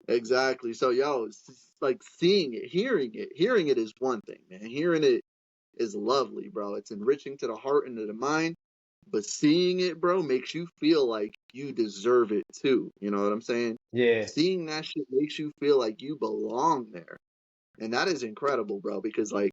[SPEAKER 2] Exactly. So, yo, it's just like seeing it, hearing it. Hearing it is one thing, man. Hearing it is lovely, bro. It's enriching to the heart and to the mind. But seeing it, bro, makes you feel like you deserve it too. You know what I'm saying?
[SPEAKER 1] Yeah,
[SPEAKER 2] Seeing that shit makes you feel like you belong there. And that is incredible, bro, because like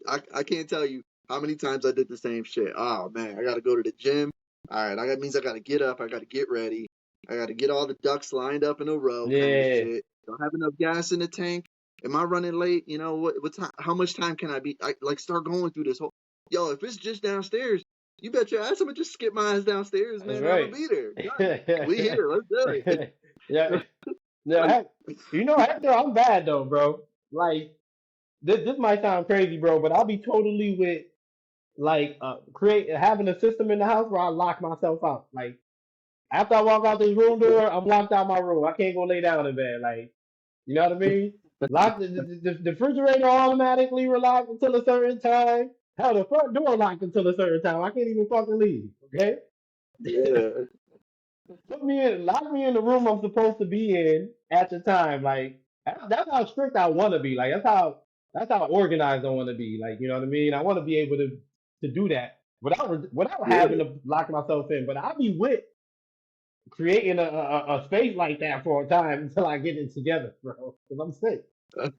[SPEAKER 2] I can't tell you how many times I did the same shit. Oh man, I gotta go to the gym. All right, that means I gotta get up, I gotta get ready, I gotta get all the ducks lined up in a row, kind of
[SPEAKER 1] yeah,
[SPEAKER 2] shit. Don't have enough gas in the tank. Am I running late? You know what time? How much time can I be? I like start going through this whole. Yo, if it's just downstairs, you bet your ass I'm gonna just skip my ass downstairs,
[SPEAKER 1] that's
[SPEAKER 2] man, and I'm gonna
[SPEAKER 1] right.
[SPEAKER 2] be there. Done. We here. Let's do it.
[SPEAKER 1] Yeah, yeah.
[SPEAKER 2] Like,
[SPEAKER 1] You know, Hector, I'm bad though, bro. Like this might sound crazy, bro, but I'll be totally with like create having a system in the house where I lock myself out. Like after I walk out this room door, I'm locked out my room. I can't go lay down in bed. Like you know what I mean? Lock the refrigerator automatically locked until a certain time. Hell, the front door locked until a certain time. I can't even fucking leave. Okay.
[SPEAKER 2] Yeah.
[SPEAKER 1] Lock me in the room I'm supposed to be in at the time. Like that's how strict I want to be. Like that's how organized I want to be. Like you know what I mean. I want to be able to do that without
[SPEAKER 2] Yeah.
[SPEAKER 1] having to lock myself in. But I'll be with creating a space like that for a time until I get it together, bro. Because I'm sick.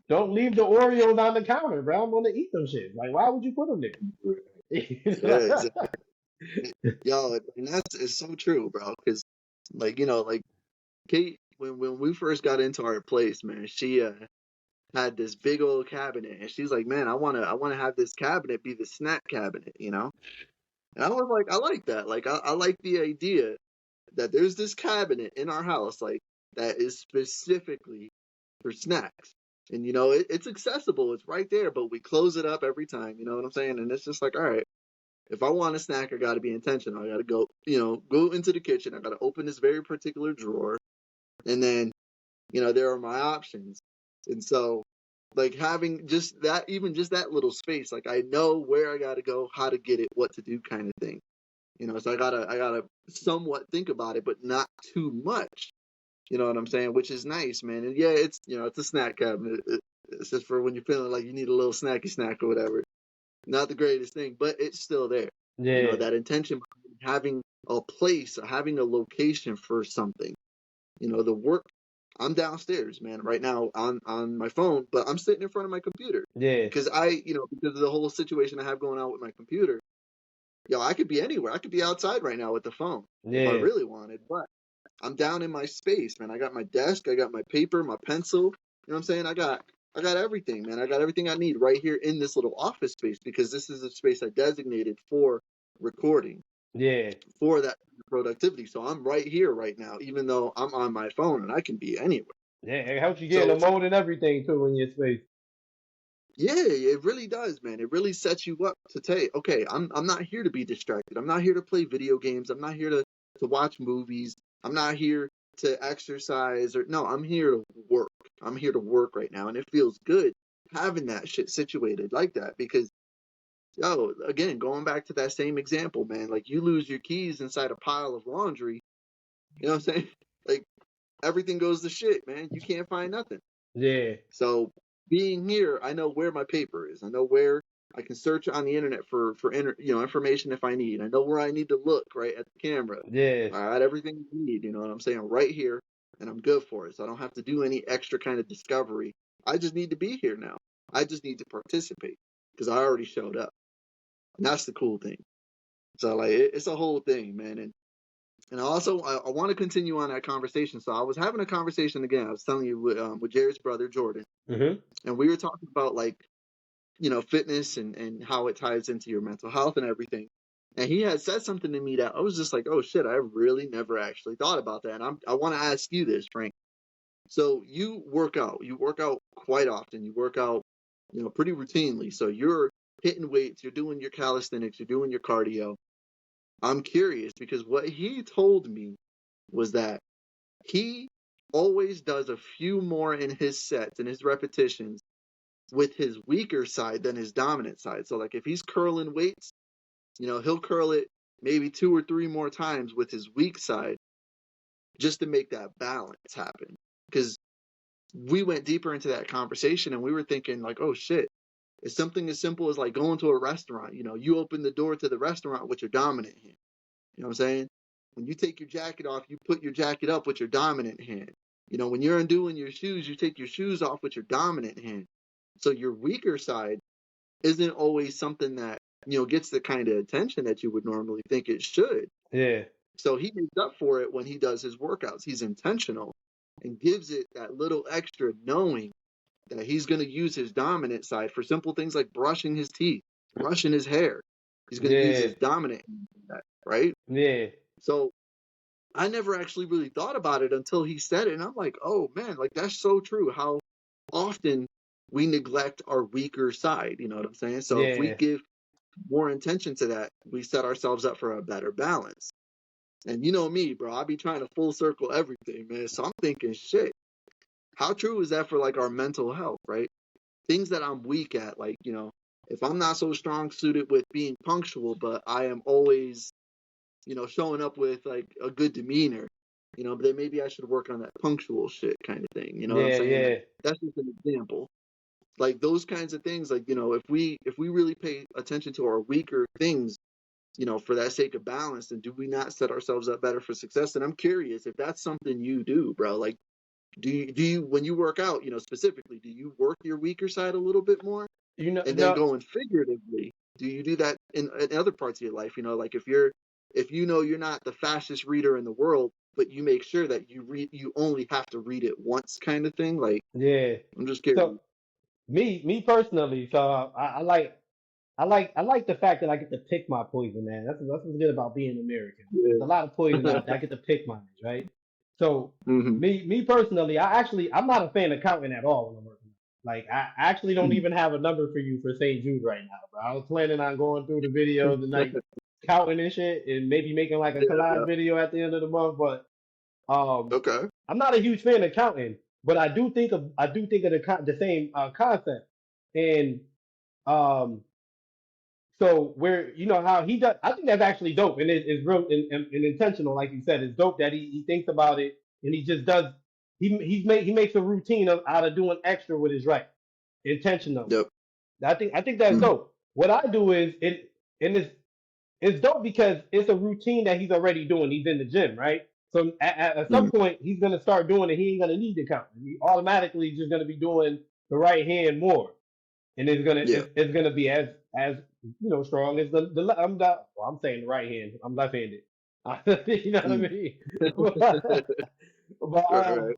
[SPEAKER 1] Don't leave the Oreos on the counter, bro. I'm gonna eat them shit. Like why would you put them
[SPEAKER 2] Yeah,
[SPEAKER 1] there?
[SPEAKER 2] exactly. Yo, and that's it's so true, bro. Because, like, like Kate, when we first got into our place, man, she had this big old cabinet, and she's like, man, I wanna have this cabinet be the snack cabinet, you know. And I was like, I like that. Like, I like the idea that there's this cabinet in our house, like that is specifically for snacks. And it's accessible, it's right there, but we close it up every time. You know what I'm saying? And it's just like, all right, if I want a snack, I got to be intentional. I got to go, go into the kitchen. I got to open this very particular drawer, and then, there are my options. And so, like having just that, even just that little space, like I know where I got to go, how to get it, what to do, kind of thing. So I gotta somewhat think about it, but not too much. You know what I'm saying? Which is nice, man. And yeah, it's a snack cabinet. It's just for when you're feeling like you need a little snacky snack or whatever. Not the greatest thing, but it's still there.
[SPEAKER 1] Yeah,
[SPEAKER 2] That intention behind having a place, having a location for something. The work. I'm downstairs, man, right now on my phone, but I'm sitting in front of my computer
[SPEAKER 1] yeah,
[SPEAKER 2] because because of the whole situation I have going on with my computer. I could be anywhere. I could be outside right now with the phone if I
[SPEAKER 1] yeah,
[SPEAKER 2] really wanted, but I'm down in my space, man. I got my desk, I got my paper, my pencil. You know what I'm saying? I got everything, man. I got everything I need right here in this little office space because this is a space I designated for recording,
[SPEAKER 1] yeah,
[SPEAKER 2] for that productivity. So I'm right here right now, even though I'm on my phone and I can be anywhere.
[SPEAKER 1] yeah. It helps you get in
[SPEAKER 2] So
[SPEAKER 1] the
[SPEAKER 2] it's
[SPEAKER 1] mode and everything too in your space.
[SPEAKER 2] yeah, it really does, man. It really sets you up to take, okay, I'm not here to be distracted. I'm not here to play video games. I'm not here to watch movies. I'm not here to exercise or no, I'm here to work. I'm here to work right now. And it feels good having that shit situated like that because again, going back to that same example, man, like you lose your keys inside a pile of laundry, you know what I'm saying? Like everything goes to shit, man. You can't find nothing.
[SPEAKER 1] Yeah,
[SPEAKER 2] So being here, I know where my paper is. I know where I can search on the internet for information if I need. I know where I need to look right at the camera.
[SPEAKER 1] yeah,
[SPEAKER 2] I got everything I need. You know what I'm saying? Right here, and I'm good for it. So I don't have to do any extra kind of discovery. I just need to be here now. I just need to participate because I already showed up, and that's the cool thing. So like it's a whole thing, man. And also, I want to continue on that conversation. So I was having a conversation again. I was telling you with Jared's brother Jordan,
[SPEAKER 1] mm-hmm,
[SPEAKER 2] and we were talking about like fitness and how it ties into your mental health and everything. And he had said something to me that I was just like, oh shit, I really never actually thought about that. And I want to ask you this, Frank. So you work out quite often. You work out, pretty routinely. So you're hitting weights, you're doing your calisthenics, you're doing your cardio. I'm curious because what he told me was that he always does a few more in his sets and his repetitions with his weaker side than his dominant side. So like if he's curling weights, he'll curl it maybe two or three more times with his weak side just to make that balance happen. Because we went deeper into that conversation and we were thinking like, oh shit, it's something as simple as like going to a restaurant. You open the door to the restaurant with your dominant hand. You know what I'm saying? When you take your jacket off, you put your jacket up with your dominant hand. When you're undoing your shoes, you take your shoes off with your dominant hand. So your weaker side isn't always something that gets the kind of attention that you would normally think it should.
[SPEAKER 1] yeah,
[SPEAKER 2] So he makes up for it when he does his workouts. He's intentional and gives it that little extra knowing that he's going to use his dominant side for simple things like brushing his teeth, brushing his hair. He's going to use
[SPEAKER 1] yeah,
[SPEAKER 2] his dominant that, right?
[SPEAKER 1] yeah,
[SPEAKER 2] So I never actually really thought about it until he said it, and I'm like, oh man, like that's so true. How often we neglect our weaker side, you know what I'm saying? So if we
[SPEAKER 1] yeah,
[SPEAKER 2] give more intention to that, we set ourselves up for a better balance. And you know me, bro, I be trying to full circle everything, man. So I'm thinking, shit, how true is that for like our mental health, right? Things that I'm weak at, like, if I'm not so strong suited with being punctual, but I am always showing up with like a good demeanor, but then maybe I should work on that punctual shit kind of thing. You know what I'm
[SPEAKER 1] Yeah,
[SPEAKER 2] saying?
[SPEAKER 1] yeah.
[SPEAKER 2] That's just an example. Like those kinds of things, like, if we really pay attention to our weaker things, for that sake of balance, then do we not set ourselves up better for success? And I'm curious if that's something you do, bro. Like, do you when you work out, specifically, do you work your weaker side a little bit more?
[SPEAKER 1] You know,
[SPEAKER 2] And then
[SPEAKER 1] no,
[SPEAKER 2] going figuratively, do you do that in other parts of your life? Like if you're not the fastest reader in the world, but you make sure that you only have to read it once, kind of thing. Like,
[SPEAKER 1] yeah.
[SPEAKER 2] I'm just curious.
[SPEAKER 1] So me personally, so I like the fact that I get to pick my poison, man. That's what's good about being American. There's a lot of poison
[SPEAKER 2] Yeah.
[SPEAKER 1] out there. I get to pick mine, right? So
[SPEAKER 2] Hmm.
[SPEAKER 1] me personally, I'm not a fan of counting at all when I'm working. Like I actually don't even have a number for you for St. Jude right now, bro. I was planning on going through the videos and like counting and shit, and maybe making like a
[SPEAKER 2] Yeah,
[SPEAKER 1] collage
[SPEAKER 2] yeah.
[SPEAKER 1] video at the end of the month. But
[SPEAKER 2] Okay.
[SPEAKER 1] I'm not a huge fan of counting, but I do think of the same concept. And um, so where you know how he does, I think that's actually dope, and it's real and intentional, like you said. It's dope that he thinks about it and he just does. He makes a routine out of doing extra with his right, intentionally.
[SPEAKER 2] Yep.
[SPEAKER 1] I think that's
[SPEAKER 2] Hmm.
[SPEAKER 1] dope. What I do is and it's dope because it's a routine that he's already doing. He's in the gym, right? So at some
[SPEAKER 2] Hmm.
[SPEAKER 1] point he's gonna start doing it. He ain't gonna need to count. He automatically just gonna be doing the right hand more, and
[SPEAKER 2] Yeah.
[SPEAKER 1] it's gonna be as strong as I'm saying the right hand. I'm left-handed. You know what I
[SPEAKER 2] Mm.
[SPEAKER 1] mean? But
[SPEAKER 2] Right. Right.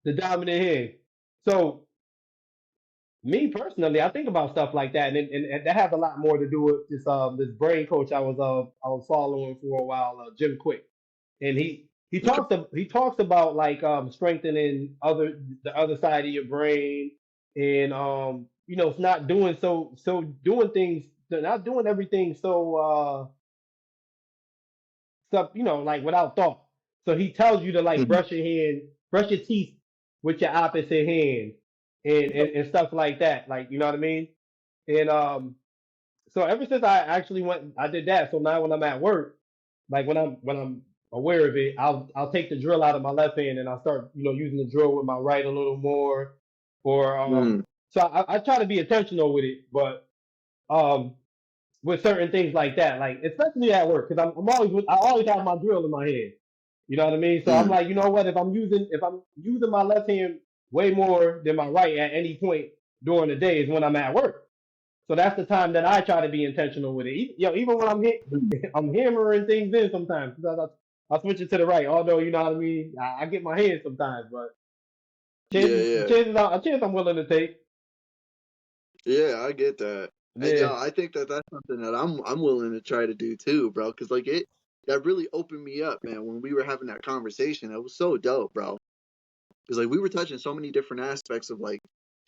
[SPEAKER 1] the dominant hand. So me personally, I think about stuff like that, and that has a lot more to do with this brain coach I was following for a while, Jim Quick, and
[SPEAKER 2] Okay.
[SPEAKER 1] he talks about like strengthening the other side of your brain, and it's not doing doing things, not doing everything stuff, like without thought. So he tells you to like
[SPEAKER 2] Hmm.
[SPEAKER 1] brush your teeth with your opposite hand, and stuff like that. Like, you know what I mean? And so ever since I actually I did that. So now when I'm at work, like when I'm aware of it, I'll take the drill out of my left hand and I'll start, using the drill with my right a little more. Or
[SPEAKER 2] Mm.
[SPEAKER 1] so I try to be intentional with it, but um with certain things like that, like especially at work, because I always have my drill in my hand. You know what I mean? So I'm
[SPEAKER 2] Mm.
[SPEAKER 1] like, you know what? If I'm using my left hand way more than my right at any point during the day is when I'm at work. So that's the time that I try to be intentional with it. Even when
[SPEAKER 2] Mm.
[SPEAKER 1] I'm hammering things in sometimes. I switch it to the right. Although, you know what I mean, I get my hands sometimes, but
[SPEAKER 2] Yeah.
[SPEAKER 1] chances
[SPEAKER 2] Yeah.
[SPEAKER 1] chances are a chance I'm willing to take.
[SPEAKER 2] Yeah. I get that. And
[SPEAKER 1] Yeah,
[SPEAKER 2] I think that that's something that I'm willing to try to do too, bro. Because like that really opened me up, man. When we were having that conversation, it was so dope, bro. Because like we were touching so many different aspects of like,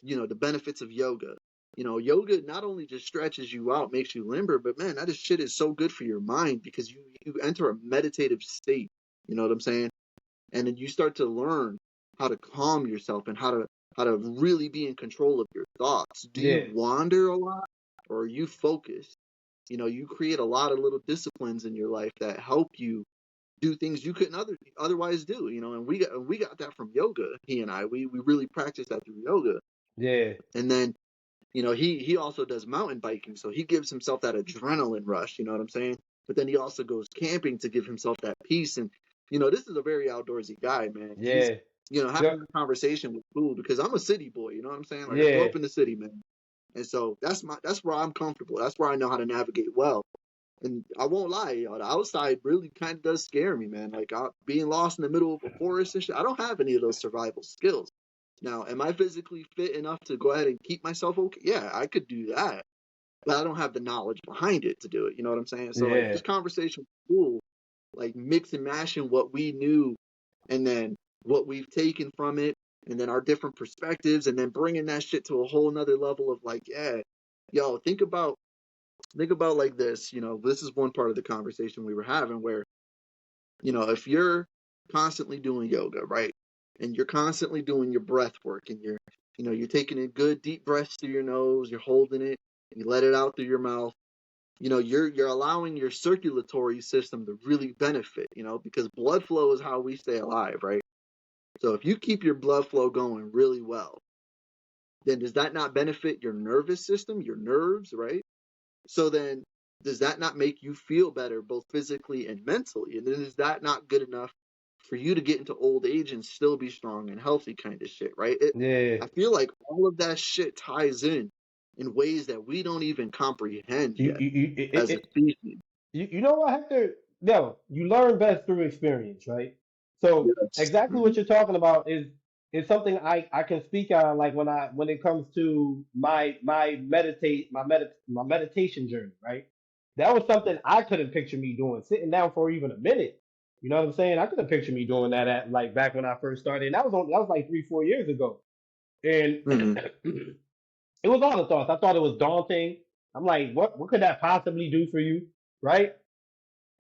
[SPEAKER 2] the benefits of yoga. Yoga not only just stretches you out, makes you limber, but man, that shit is so good for your mind because you enter a meditative state. You know what I'm saying? And then you start to learn how to calm yourself and how to really be in control of your thoughts. Do you
[SPEAKER 1] yeah,
[SPEAKER 2] wander a lot or are you focused? You create a lot of little disciplines in your life that help you do things you couldn't otherwise do. And we got that from yoga. He and I, we really practice that through yoga.
[SPEAKER 1] yeah,
[SPEAKER 2] And then he also does mountain biking, so he gives himself that adrenaline rush. You know what I'm saying? But then he also goes camping to give himself that peace. And this is a very outdoorsy guy, man. He's
[SPEAKER 1] yeah,
[SPEAKER 2] having
[SPEAKER 1] yep,
[SPEAKER 2] a conversation with cool because I'm a city boy. You know what I'm saying? Like I grew
[SPEAKER 1] yeah,
[SPEAKER 2] up in the city, man. And so that's where I'm comfortable. That's where I know how to navigate well. And I won't lie, the outside really kind of does scare me, man. Like being lost in the middle of a forest and shit. I don't have any of those survival skills. Now, am I physically fit enough to go ahead and keep myself okay? Yeah, I could do that, but I don't have the knowledge behind it to do it. You know what I'm saying? So like
[SPEAKER 1] yeah,
[SPEAKER 2] this conversation was cool, like mix and mashing what we knew, and then what we've taken from it, and then our different perspectives, and then bringing that shit to a whole nother level of like, yeah, yo, think about like this. This is one part of the conversation we were having where if you're constantly doing yoga, right? And you're constantly doing your breath work and you're taking in good deep breaths through your nose, you're holding it, you let it out through your mouth. you're allowing your circulatory system to really benefit, because blood flow is how we stay alive, right? So if you keep your blood flow going really well, then does that not benefit your nervous system, your nerves, right? So then does that not make you feel better both physically and mentally? And then is that not good enough for you to get into old age and still be strong and healthy kind of shit, right?
[SPEAKER 1] Yeah.
[SPEAKER 2] I feel like all of that shit ties in ways that we don't even comprehend
[SPEAKER 1] You,
[SPEAKER 2] yet
[SPEAKER 1] you, you,
[SPEAKER 2] as a species.
[SPEAKER 1] you know what, Hector? No, you learn best through experience, right? So
[SPEAKER 2] Yes.
[SPEAKER 1] exactly
[SPEAKER 2] Hmm.
[SPEAKER 1] what you're talking about is something I can speak on, like when it comes to my meditation journey, right? That was something I couldn't picture me doing, sitting down for even a minute. You know what I'm saying? I couldn't picture me doing that at like back when I first started. And that was like 3 4 years ago, and
[SPEAKER 2] Hmm.
[SPEAKER 1] it was all the thoughts. I thought it was daunting. I'm like, what could that possibly do for you, right?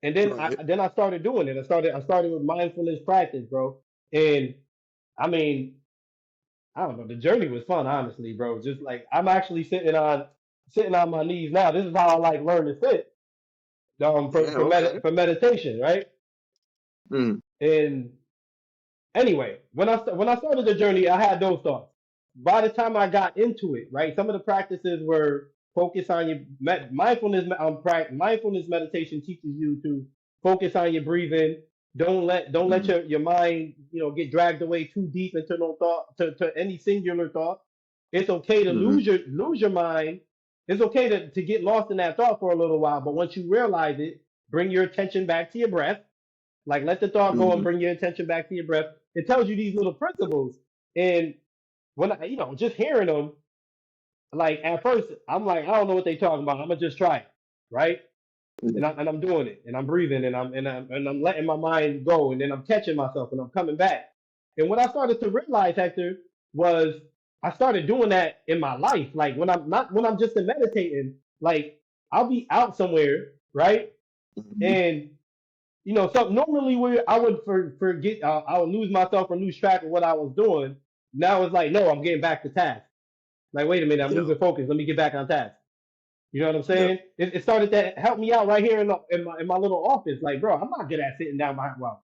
[SPEAKER 1] And then I
[SPEAKER 2] Right.
[SPEAKER 1] then I started doing it. I started with mindfulness practice, bro. And I mean, I don't know. The journey was fun, honestly, bro. Just like I'm actually sitting on my knees now. This is how I like learn to sit. For
[SPEAKER 2] Yeah. Okay.
[SPEAKER 1] for meditation, right?
[SPEAKER 2] Mm.
[SPEAKER 1] And anyway, when I started the journey, I had those thoughts. By the time I got into it, right, some of the practices were focus on your mindfulness. Mindfulness meditation teaches you to focus on your breathing. Don't let
[SPEAKER 2] Mm.
[SPEAKER 1] your mind get dragged away too deep into no thought to any singular thought. It's okay to
[SPEAKER 2] Mm.
[SPEAKER 1] lose your mind. It's okay to get lost in that thought for a little while, but once you realize it, bring your attention back to your breath. Like let the thought go and
[SPEAKER 2] Mm.
[SPEAKER 1] bring your attention back to your breath. It tells you these little principles. And when just hearing them, like at first I'm like, I don't know what they talking about. I'm gonna just try it, right?
[SPEAKER 2] Mm.
[SPEAKER 1] And I'm doing it, and I'm breathing, and I'm letting my mind go, and then I'm catching myself, and I'm coming back. And what I started to realize, Hector, was I started doing that in my life. Like when I'm just meditating, like I'll be out somewhere, right?
[SPEAKER 2] Mm.
[SPEAKER 1] And so normally where I would forget, I would lose myself or lose track of what I was doing. Now it's like, no, I'm getting back to task. Like, wait a minute, I'm
[SPEAKER 2] Yeah.
[SPEAKER 1] losing focus. Let me get back on task. You know what I'm
[SPEAKER 2] Yeah.
[SPEAKER 1] saying? It started to help me out right here in my little office. Like, bro, I'm not good at sitting down behind. Well,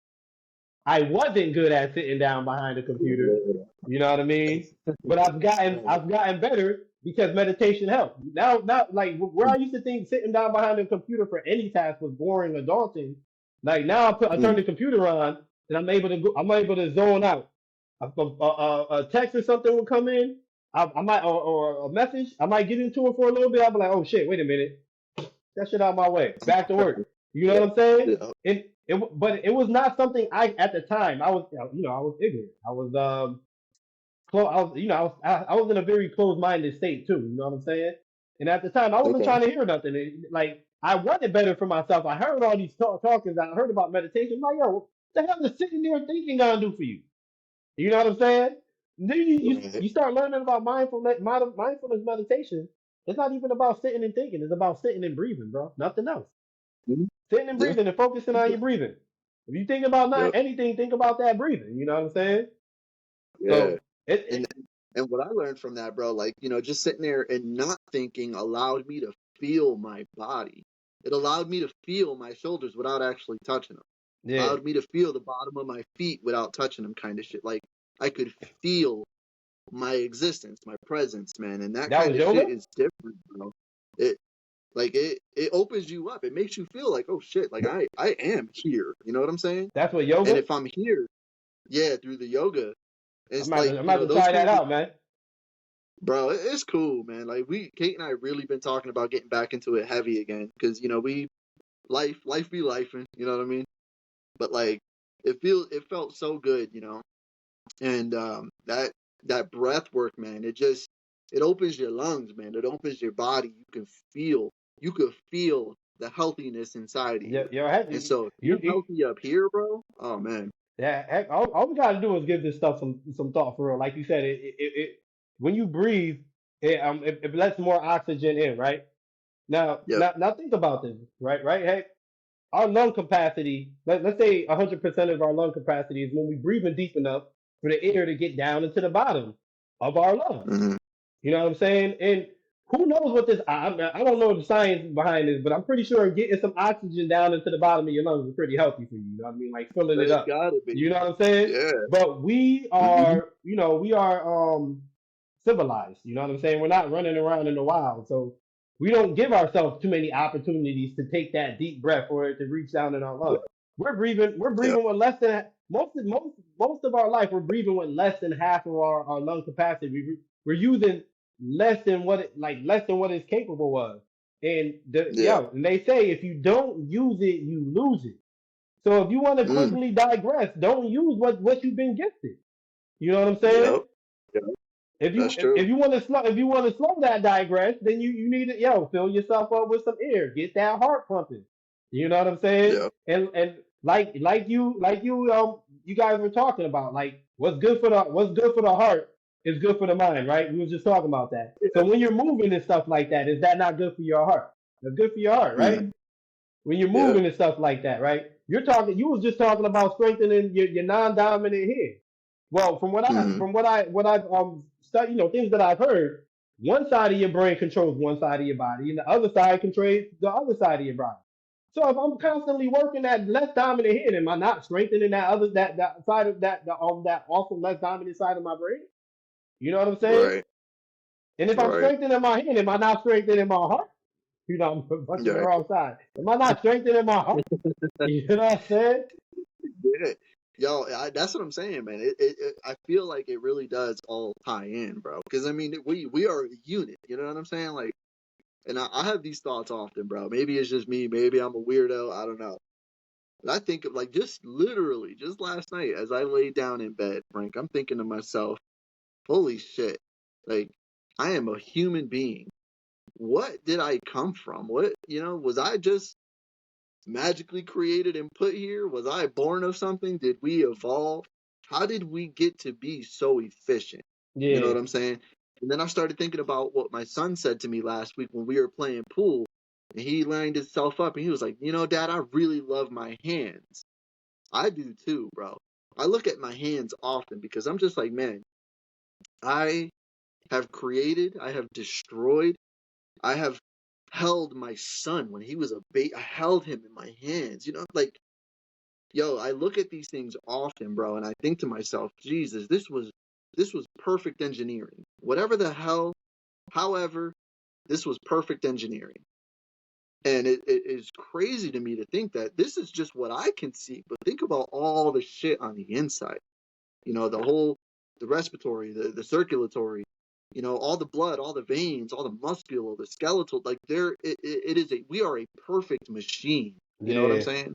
[SPEAKER 1] I wasn't good at sitting down behind a computer. You know what I mean? But I've gotten better because meditation helped. Now, like where I used to think sitting down behind a computer for any task was boring or daunting. Like now, I turn
[SPEAKER 2] Mm.
[SPEAKER 1] the computer on and I'm able to zone out. A text or something will come in. I might or a message. I might get into it for a little bit. I'll be like, oh shit, wait a minute, that shit out my way. Back to work. You know
[SPEAKER 2] Yeah.
[SPEAKER 1] what I'm saying?
[SPEAKER 2] Yeah.
[SPEAKER 1] But it was not something I at the time. I was ignorant. I was in a very closed-minded state too. You know what I'm saying? And at the time, I wasn't
[SPEAKER 2] Okay.
[SPEAKER 1] trying to hear nothing. Like I wanted better for myself. I heard all these talkers. I heard about meditation. I'm like, yo, what the hell is sitting there thinking gonna do for you? You know what I'm saying? Then
[SPEAKER 2] Right.
[SPEAKER 1] you start learning about mindfulness meditation. It's not even about sitting and thinking. It's about sitting and breathing, bro. Nothing else.
[SPEAKER 2] Mm.
[SPEAKER 1] Sitting and
[SPEAKER 2] Yeah.
[SPEAKER 1] breathing and focusing on your breathing. If you think about not
[SPEAKER 2] Yep.
[SPEAKER 1] anything, think about that breathing. You know what I'm saying?
[SPEAKER 2] Yeah.
[SPEAKER 1] So it,
[SPEAKER 2] And
[SPEAKER 1] it
[SPEAKER 2] and what I learned from that, bro, like, just sitting there and not thinking allowed me to feel my body. It allowed me to feel my shoulders without actually touching them.
[SPEAKER 1] yeah,
[SPEAKER 2] Allowed me to feel the bottom of my feet without touching them, kind of shit. Like I could feel my existence, my presence, man. And that
[SPEAKER 1] that
[SPEAKER 2] kind
[SPEAKER 1] was
[SPEAKER 2] of shit
[SPEAKER 1] yoga.
[SPEAKER 2] is different, bro. It it opens you up. It makes you feel like, oh shit, like I am here. You know what I'm saying?
[SPEAKER 1] That's what
[SPEAKER 2] And
[SPEAKER 1] yoga.
[SPEAKER 2] if I'm here, yeah, through the yoga,
[SPEAKER 1] I'm
[SPEAKER 2] it's
[SPEAKER 1] about
[SPEAKER 2] like,
[SPEAKER 1] to, I'm about to
[SPEAKER 2] those
[SPEAKER 1] try that
[SPEAKER 2] things.
[SPEAKER 1] out, man.
[SPEAKER 2] Bro, it's cool, man. Like Kate and I really been talking about getting back into it heavy again, because we life be life, you know what I mean. But like, it felt so good, and that breath work, man. It opens your lungs, man. It opens your body. You could feel the healthiness inside of you. And so if you're
[SPEAKER 1] you
[SPEAKER 2] healthy up here, bro, oh man,
[SPEAKER 1] yeah. Heck, all we gotta do is give this stuff some thought for real. Like you said, when you breathe, it lets more oxygen in, right? Now,
[SPEAKER 2] yep,
[SPEAKER 1] now think about this, right? Right? Hey, our lung capacity, let's say 100% of our lung capacity is when we breathe in deep enough for the air to get down into the bottom of our lungs.
[SPEAKER 2] hmm
[SPEAKER 1] You know what I'm saying? And who knows what this? I don't know the science behind this, but I'm pretty sure getting some oxygen down into the bottom of your lungs is pretty healthy for you. You know what I mean? Like filling it
[SPEAKER 2] It's
[SPEAKER 1] up.
[SPEAKER 2] gotta be.
[SPEAKER 1] You know what I'm saying?
[SPEAKER 2] Yeah.
[SPEAKER 1] But we
[SPEAKER 2] Hmm.
[SPEAKER 1] are, we are civilized. You know what I'm saying? We're not running around in the wild, so we don't give ourselves too many opportunities to take that deep breath for it to reach down in our lungs. We're breathing. We're
[SPEAKER 2] Yeah.
[SPEAKER 1] breathing with less than most of our life. We're breathing with less than half of our lung capacity. We're using less than what it's capable of. And
[SPEAKER 2] Yeah.
[SPEAKER 1] and they say if you don't use it, you lose it. So if you want to
[SPEAKER 2] Mm.
[SPEAKER 1] quickly digress, don't use what you've been gifted. You know what I'm saying?
[SPEAKER 2] Yep. Yeah.
[SPEAKER 1] If you
[SPEAKER 2] That's true.
[SPEAKER 1] if you want to slow that digress, then you need to fill yourself up with some air, get that heart pumping. You know what I'm saying?
[SPEAKER 2] Yeah.
[SPEAKER 1] And you guys were talking about like what's good for the heart is good for the mind, right? We were just talking about that.
[SPEAKER 2] Yeah.
[SPEAKER 1] So when you're moving and stuff like that, is that not good for your heart? That's good for your heart, right?
[SPEAKER 2] Mm.
[SPEAKER 1] When you're
[SPEAKER 2] Yeah.
[SPEAKER 1] moving and stuff like that, right? You was just talking about strengthening your non-dominant hand. Well,
[SPEAKER 2] Mm.
[SPEAKER 1] what I've studied, things that I've heard, one side of your brain controls one side of your body, and the other side controls the other side of your body. So if I'm constantly working that less dominant hand, am I not strengthening that side of that also less dominant side of my brain? You know what I'm saying?
[SPEAKER 2] Right.
[SPEAKER 1] And if I'm
[SPEAKER 2] Right.
[SPEAKER 1] strengthening my hand, am I not strengthening my heart? I'm punching the
[SPEAKER 2] Yeah.
[SPEAKER 1] wrong side. Am I not strengthening my heart? You know what I'm saying?
[SPEAKER 2] Yeah. Yo, that's what I'm saying, man. I feel like it really does all tie in, bro. Because I mean, we are a unit. You know what I'm saying? Like, and I have these thoughts often, bro. Maybe it's just me. Maybe I'm a weirdo. I don't know. But I think of like just literally, just last night as I laid down in bed, Frank, I'm thinking to myself, holy shit, like I am a human being. What did I come from? What, was I just magically created and put here? Was I born of something? Did we evolve? How did we get to be so efficient? You know
[SPEAKER 1] Yeah,
[SPEAKER 2] what I'm saying? And then I started thinking about what my son said to me last week when we were playing pool. And he lined himself up and he was like, Dad, I really love my hands. I do too, bro. I look at my hands often because I'm just like, man, I have created, I have destroyed, I have held my son when he was a baby. I held him in my hands, like, yo, I look at these things often, bro, and I think to myself, Jesus, this was perfect engineering. Whatever the hell, however, this was perfect engineering. And it is crazy to me to think that this is just what I can see, but think about all the shit on the inside. The respiratory, the circulatory, all the blood, all the veins, all the muscular, the skeletal, like we are a perfect machine. You know what I'm
[SPEAKER 1] yeah,
[SPEAKER 2] saying?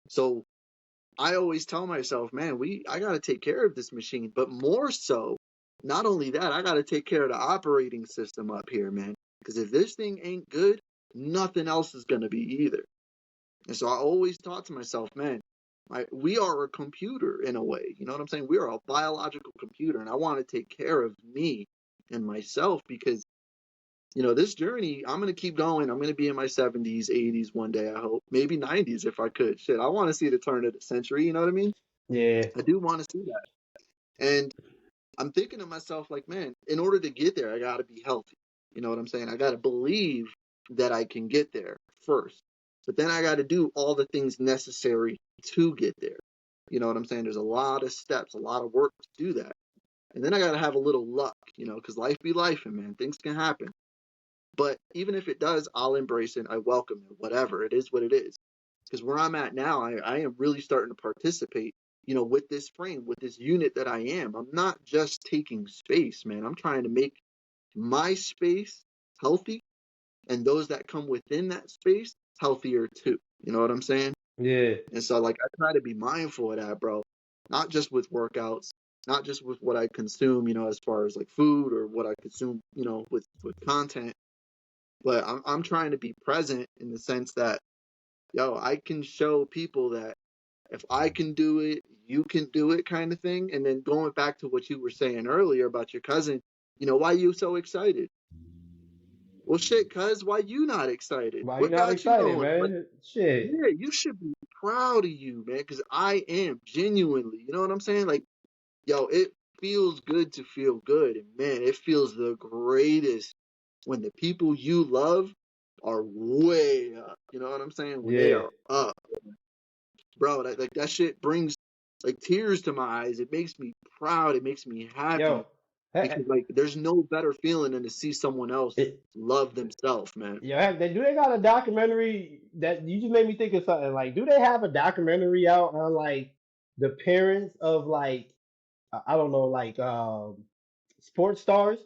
[SPEAKER 2] So I always tell myself, man, I got to take care of this machine, but more so, not only that, I got to take care of the operating system up here, man. Because if this thing ain't good, nothing else is going to be either. And so I always thought to myself, man, we are a computer in a way. You know what I'm saying? We are a biological computer, and I want to take care of me and myself because, this journey, I'm going to keep going. I'm going to be in my 70s, 80s one day, I hope. Maybe 90s if I could. Shit, I want to see the turn of the century. You know what I mean?
[SPEAKER 1] yeah,
[SPEAKER 2] I do want to see that. And I'm thinking to myself, like, man, in order to get there, I got to be healthy. You know what I'm saying? I got to believe that I can get there first. But then I got to do all the things necessary to get there. You know what I'm saying? There's a lot of steps, a lot of work to do that. And then I got to have a little luck, because life be life, and man, things can happen. But even if it does, I'll embrace it. I welcome it. Whatever. It is what it is. Because where I'm at now, I am really starting to participate, with this frame, with this unit that I am. I'm not just taking space, man. I'm trying to make my space healthy and those that come within that space healthier too. You know what I'm saying?
[SPEAKER 1] yeah,
[SPEAKER 2] And so, like, I try to be mindful of that, bro. Not just with workouts, not just with what I consume, as far as like food or what I consume, with content, but I'm trying to be present in the sense that, yo, I can show people that if I can do it, you can do it, kind of thing. And then going back to what you were saying earlier about your cousin, why you so excited? Well, shit, cuz, why you not excited?
[SPEAKER 1] why you
[SPEAKER 2] What
[SPEAKER 1] not
[SPEAKER 2] got you
[SPEAKER 1] excited,
[SPEAKER 2] going? Like,
[SPEAKER 1] man? Shit.
[SPEAKER 2] yeah, you should be proud of you, man, because I am genuinely. You know what I'm saying? Like, yo, it feels good to feel good, and man, it feels the greatest when the people you love are way up. You know what I'm saying? When they
[SPEAKER 1] Yeah.
[SPEAKER 2] are up, bro, that shit brings like tears to my eyes. It makes me proud. It makes me happy
[SPEAKER 1] Yo.
[SPEAKER 2] because like there's no better feeling than to see someone else
[SPEAKER 1] It,
[SPEAKER 2] love themselves, man.
[SPEAKER 1] yo, do they got a documentary that you just made me think of something? Like, do they have a documentary out on like the parents of like I don't know, like sports stars?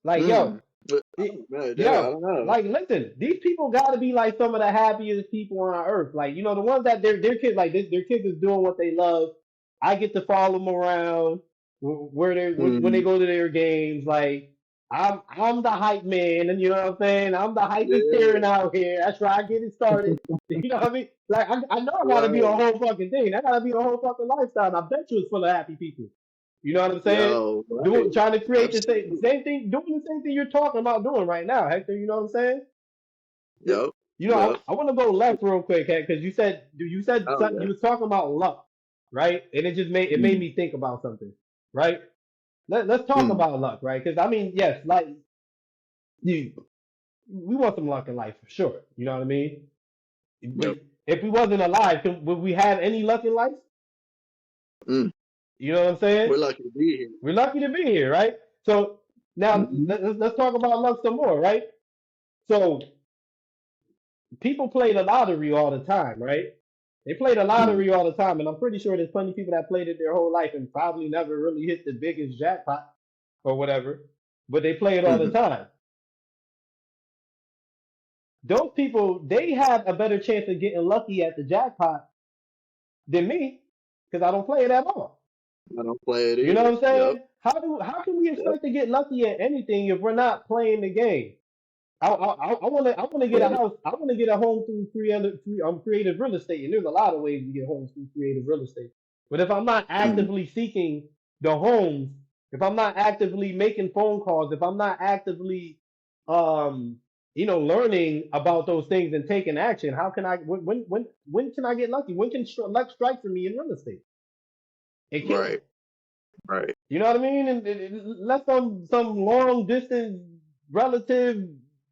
[SPEAKER 1] Like,
[SPEAKER 2] Hmm.
[SPEAKER 1] yo,
[SPEAKER 2] But,
[SPEAKER 1] it,
[SPEAKER 2] man, yeah, I
[SPEAKER 1] yo,
[SPEAKER 2] don't know.
[SPEAKER 1] like, listen, these people got to be like some of the happiest people on earth. Like, you know, the ones that their kids like this, their kids is doing what they love. I get to follow them around where they when they
[SPEAKER 2] Hmm.
[SPEAKER 1] go to their games. Like, I'm the hype man, and you know what I'm saying. I'm the hypest
[SPEAKER 2] Yeah,
[SPEAKER 1] parent out here. That's where I get it started. You know what I mean? Like, I know I got to be a
[SPEAKER 2] right.
[SPEAKER 1] whole fucking thing. I got to be a whole fucking lifestyle. And I bet you it's full of happy people. You know what I'm saying?
[SPEAKER 2] Yo, right.
[SPEAKER 1] Doing trying to create the
[SPEAKER 2] Absolutely.
[SPEAKER 1] same thing, doing the same thing you're talking about doing right now, Hector. You know what I'm saying? You,
[SPEAKER 2] Yep.
[SPEAKER 1] you know,
[SPEAKER 2] Yep.
[SPEAKER 1] I want to go left real quick, because you said
[SPEAKER 2] Oh
[SPEAKER 1] something.
[SPEAKER 2] yeah.
[SPEAKER 1] You was talking about luck, right? And it made
[SPEAKER 2] Mm.
[SPEAKER 1] me think about something, right? Let's talk
[SPEAKER 2] Mm.
[SPEAKER 1] about luck, right? Because I mean, yes, like you, we want some luck in life for sure. You know what I mean?
[SPEAKER 2] Yep.
[SPEAKER 1] But if we wasn't alive, would we have any luck in life?
[SPEAKER 2] Mm.
[SPEAKER 1] You know what I'm saying?
[SPEAKER 2] We're lucky to be here.
[SPEAKER 1] We're lucky to be here, right? So now
[SPEAKER 2] Hmm.
[SPEAKER 1] let's talk about luck some more, right? So people play the lottery all the time, right? They play the
[SPEAKER 2] Mm.
[SPEAKER 1] lottery all the time, and I'm pretty sure there's plenty of people that played it their whole life and probably never really hit the biggest jackpot or whatever, but they play it all the
[SPEAKER 2] Hmm.
[SPEAKER 1] time. Those people, they have a better chance of getting lucky at the jackpot than me because I don't play it at all.
[SPEAKER 2] I don't play it
[SPEAKER 1] You know
[SPEAKER 2] either.
[SPEAKER 1] what I'm
[SPEAKER 2] Yep.
[SPEAKER 1] saying? How can we
[SPEAKER 2] Yep.
[SPEAKER 1] expect to get lucky at anything if we're not playing the game? I want to get a
[SPEAKER 2] Right.
[SPEAKER 1] house. I want to get a home through creative real estate, and there's a lot of ways to get homes through creative real estate. But if I'm not
[SPEAKER 2] Mm.
[SPEAKER 1] actively seeking the homes, if I'm not actively making phone calls, if I'm not actively, um, learning about those things and taking action, how can I? When can I get lucky? When can luck strike for me in real estate? It can't.
[SPEAKER 2] Right. Right.
[SPEAKER 1] You know what I mean? And let some long distance relative,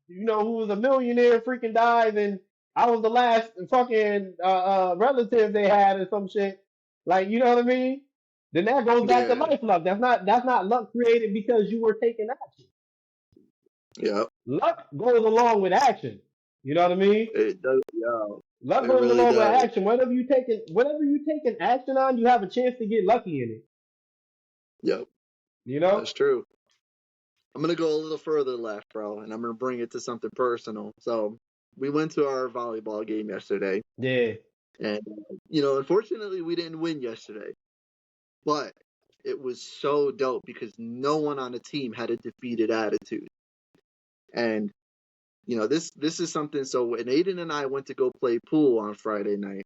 [SPEAKER 1] who was a millionaire, freaking dies, and I was the last fucking relative they had or some shit. Like, you know what I mean? Then that goes back to
[SPEAKER 2] Yeah.
[SPEAKER 1] life luck. That's not luck created because you were taking action.
[SPEAKER 2] Yep.
[SPEAKER 1] Luck goes along with action. You know what I mean?
[SPEAKER 2] It does. Yeah.
[SPEAKER 1] Luck
[SPEAKER 2] It
[SPEAKER 1] goes
[SPEAKER 2] really
[SPEAKER 1] along with
[SPEAKER 2] does.
[SPEAKER 1] action. Whatever you taking action on, you have a chance to get lucky in it.
[SPEAKER 2] Yep.
[SPEAKER 1] You know?
[SPEAKER 2] That's true. I'm gonna go a little further left, bro, and I'm gonna bring it to something personal. So we went to our volleyball game yesterday,
[SPEAKER 1] Yeah.
[SPEAKER 2] and unfortunately, we didn't win yesterday. But it was so dope because no one on the team had a defeated attitude. And this is something. So when Aiden and I went to go play pool on Friday night,